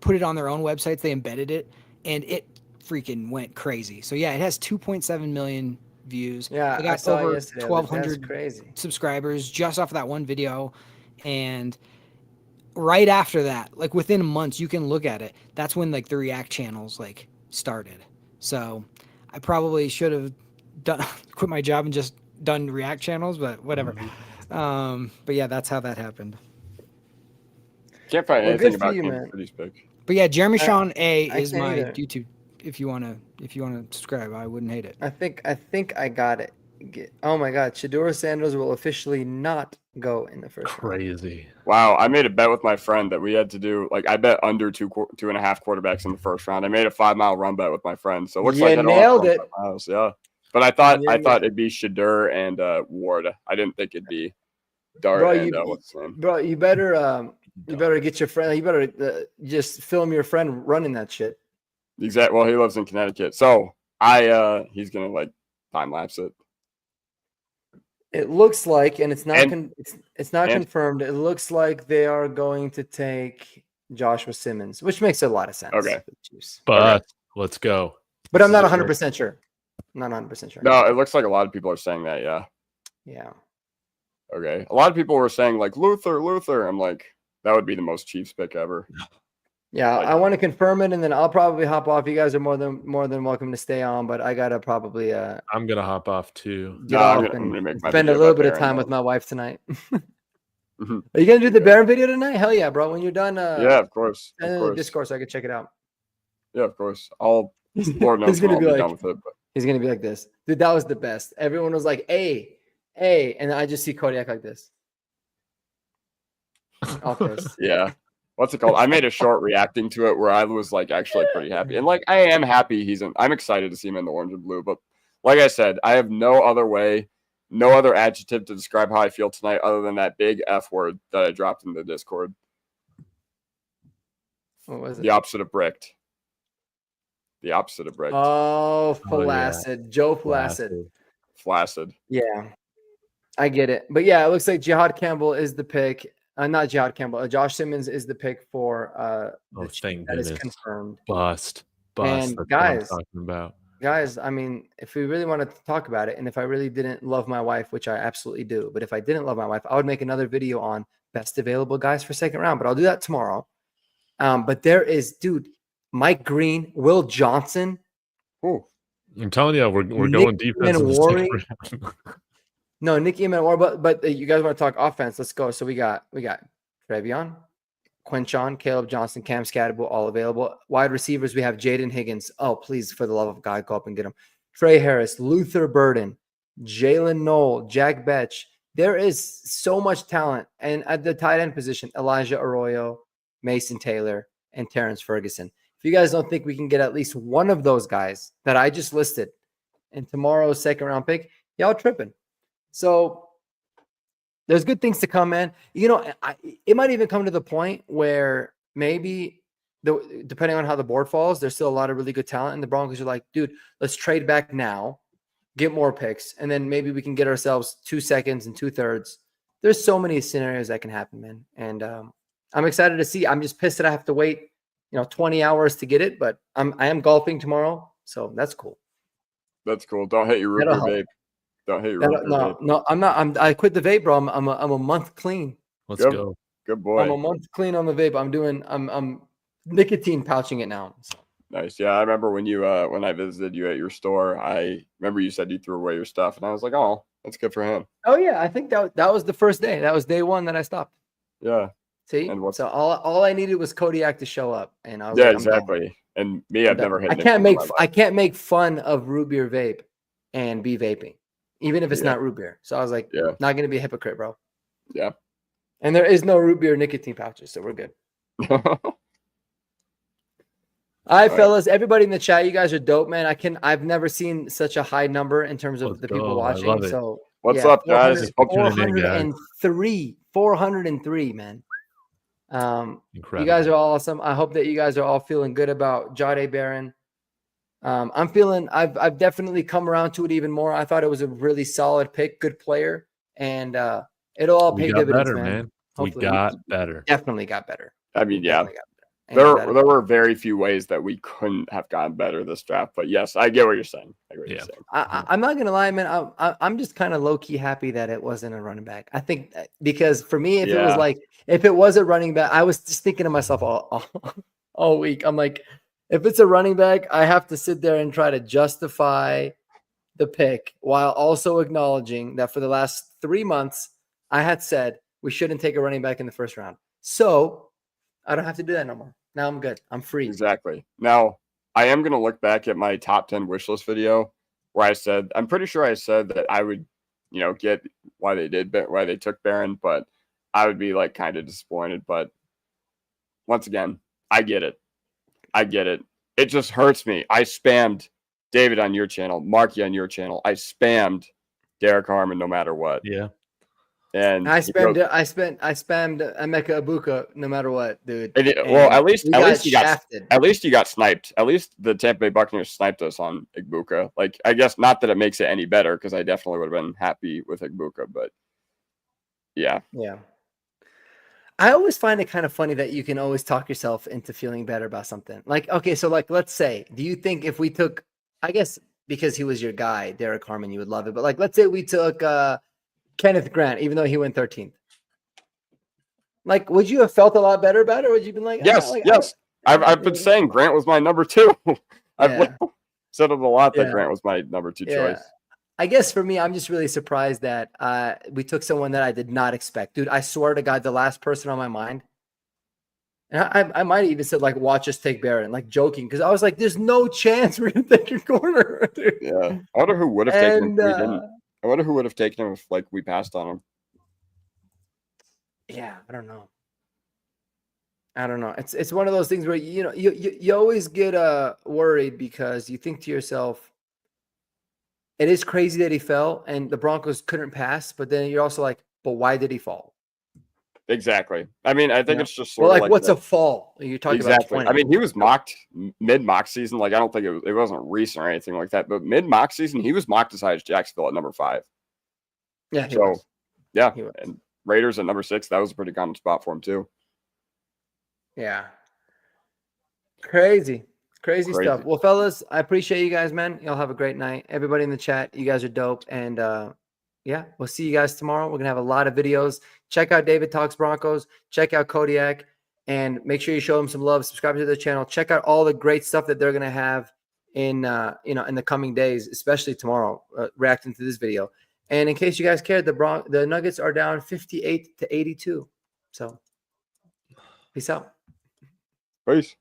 put it on their own websites. They embedded it, and it freaking went crazy. So yeah, it has 2.7 million views. Yeah, I got over 1,200 subscribers just off of that one video. And right after that, like within months, you can look at it. That's when like the React channels like started. So I probably should have quit my job and just done React channels, but whatever. But yeah, that's how that happened. Can't find anything about Kansas City's pick. But yeah, Jeremy Sean A is my YouTube. If you wanna subscribe, I wouldn't hate it. I think I got it. Oh my God, Shedeur Sanders will officially not go in the first round. Crazy. Wow, I made a bet with my friend that we had to do. Like, I bet under 2.5 quarterbacks in the first round. I made a 5-mile run bet with my friend. So it looks like I nailed it. Miles, yeah, but I thought it'd be Shedeur and Ward. I didn't think it'd be Dart what's his name? Bro, you better get your friend. You better just film your friend running that shit. Exactly. Well, he lives in Connecticut, so he's gonna like time lapse it. It looks like, and it's not And- it's not and- confirmed. It looks like they are going to take Joshua Simmons, which makes a lot of sense. Okay. for the Chiefs. But let's go. But I'm This not is a 100% sure. I'm not 100% sure. No, it looks like a lot of people are saying that. Yeah. Yeah. Okay. A lot of people were saying like Luther. I'm like, that would be the most Chiefs pick ever. Yeah, Like- I want to confirm it, and then I'll probably hop off. You guys are more than welcome to stay on, but I gotta probably I'm gonna hop off too. get No, I'm off gonna and make my spend a video little about bit of Baron, time though. with my wife tonight. Mhm. Are you gonna do the Baron video tonight? Hell yeah, bro! When you're done, Yeah, of course. send it Of in the course. Discord so I can check it out. Yeah, of course. Lord knows He's when gonna I'll be be like, done with it. But he's gonna be like this, dude. That was the best. Everyone was like, "Hey, hey," and I just see Kodiak like this. All pissed. yeah. What's it called? I made a short reacting to it where I was like actually pretty happy. And like I am happy I'm excited to see him in the orange and blue. But like I said, I have no other adjective to describe how I feel tonight other than that big F word that I dropped in the Discord. What was it? The opposite of bricked. The opposite of bricked. Oh, yeah. flaccid. Joe Flaccid. Flaccid. Yeah, I get it. But yeah, it looks like Jihad Campbell is the pick. Not Jihad Campbell. Josh Simmons is the pick for Oh, thank that is goodness. confirmed. Bust. And That's what I'm guys- talking about. Guys, I mean, if we really wanted to talk about it, and if I really didn't love my wife, which I absolutely do, but if I didn't love my wife, I would make another video on best available guys for second round. But I'll do that tomorrow. But there is, dude, Mike Green, Will Johnson. Ooh. I'm telling you, we're Nick going defense in the Manwari. second round. No, Nicky Manwar, but you guys want to talk offense? Let's go. So we got Trevion, Quinchon, Caleb Johnson, Cam Scatterbull, all available. Wide receivers, we have Jaden Higgins. Oh, please, for the love of God, go up and get him. Trey Harris, Luther Burden, Jalen Knoll, Jack Betch. There is so much talent. And at the tight end position, Elijah Arroyo, Mason Taylor, and Terrence Ferguson. If you guys don't think we can get at least one of those guys that I just listed in tomorrow's second round pick, y'all tripping. So there's good things to come, man. You know, it might even come to the point where maybe, depending on how the board falls, there's still a lot of really good talent. And the Broncos are like, dude, let's trade back now, get more picks, and then maybe we can get ourselves 2 seconds and 2/3. There's so many scenarios that can happen, man. And I'm excited to see. I'm just pissed that I have to wait, 20 hours to get it, but I am golfing tomorrow, so that's cool. That's cool. Don't hit your root That'll beer, help. babe. Don't hit your root beer, babe. No, I'm not. I quit the vape, bro. I'm a month clean. Let's Yep. go. Good I'm a boy. month clean on the vape. I'm nicotine pouching it now. So. Nice. Yeah, I remember when when I visited you at your store, I remember you said you threw away your stuff, and I was like, oh, that's good for him. Oh yeah, I think that was the first day. That was day one that I stopped. Yeah. See, And what's- so all I needed was Kodiak to show up, and I was Yeah, like, I'm done. exactly. And me, I've never hit. I can't make fun of root beer vape and be vaping, even if it's Yeah. not root beer. So I was like, Yeah. not gonna be a hypocrite, bro. Yeah. And there is no root beer nicotine pouches, so we're good. All right, right. fellas, everybody in the chat, you guys are dope, man. I've never seen such a high number in terms of Let's the people go. I watching. love it. So What's up, guys? 403, man. You Incredible. guys are all awesome. I hope that you guys are all feeling good about Jahdae Barron. I've definitely come around to it even more. I thought it was a really solid pick, good player, and it'll all pay we got dividends, better, man. Hopefully. We got better. Definitely got better. I mean, yeah. Definitely got better. And There were very few ways that we couldn't have gotten better this draft, but yes, I get what you're saying. I get what you're saying. I'm not gonna lie, man. I'm just kind of low key happy that it wasn't a running back. I think because for me, if it was a running back, I was just thinking to myself all week. I'm like, if it's a running back, I have to sit there and try to justify the pick while also acknowledging that for the last 3 months, I had said we shouldn't take a running back in the first round. So I don't have to do that no more. Now I'm good. I'm free. Exactly. Now, I am going to look back at my top 10 wish list video where I'm pretty sure I said that I would, get why they took Barron, but I would be like kind of disappointed. But once again, I get it. It just hurts me. I spammed David on your channel, Marky on your channel. I spammed Derek Harmon no matter what. Yeah. And I spammed Emeka Ibuka no matter what, dude. Well, at least you got shafted. at least you got sniped. At least the Tampa Bay Buccaneers sniped us on Ibuka. Like, I guess not that it makes it any better, because I definitely would have been happy with Ibuka, but yeah. Yeah. I always find it kind of funny that you can always talk yourself into feeling better about something. Like, okay, so like, let's say, do you think if we took, I guess because he was your guy, Derek Harmon, you would love it. But like, let's say we took Kenneth Grant, even though he went 13th. Like, would you have felt a lot better about it? Or would you have been like, yes, yes. I've been saying Grant was my number 2. I've said it a lot that Grant was my number 2 choice. I guess for me, I'm just really surprised that we took someone that I did not expect. Dude, I swear to God, the last person on my mind, and I might have even said, like, watch us take Barron, like joking, because I was like, there's no chance we're going to take a corner. Dude. Yeah. I wonder who would have taken him if we didn't. I wonder who would have taken him if, like, we passed on him. Yeah, I don't know. It's one of those things where, you know, you always get worried because you think to yourself, it is crazy that he fell and the Broncos couldn't pass, but then you're also like, but why did he fall? Exactly. I mean, I think it's just sort of like what's a fall? You're talking about 20. I mean, he was mocked mid-mock season. Like, I don't think it wasn't recent or anything like that, but mid-mock season, he was mocked as high as Jacksonville at number 5. Yeah. He was. And Raiders at number 6, that was a pretty common spot for him too. Yeah. Crazy stuff. Well, fellas, I appreciate you guys, man. Y'all have a great night. Everybody in the chat, you guys are dope. And yeah, we'll see you guys tomorrow. We're gonna have a lot of videos. Check out David Talks Broncos. Check out Kodiak, and make sure you show them some love. Subscribe to the channel. Check out all the great stuff that they're gonna have in in the coming days, especially tomorrow, reacting to this video. And in case you guys cared, the Nuggets are down 58-82. So peace out. Peace.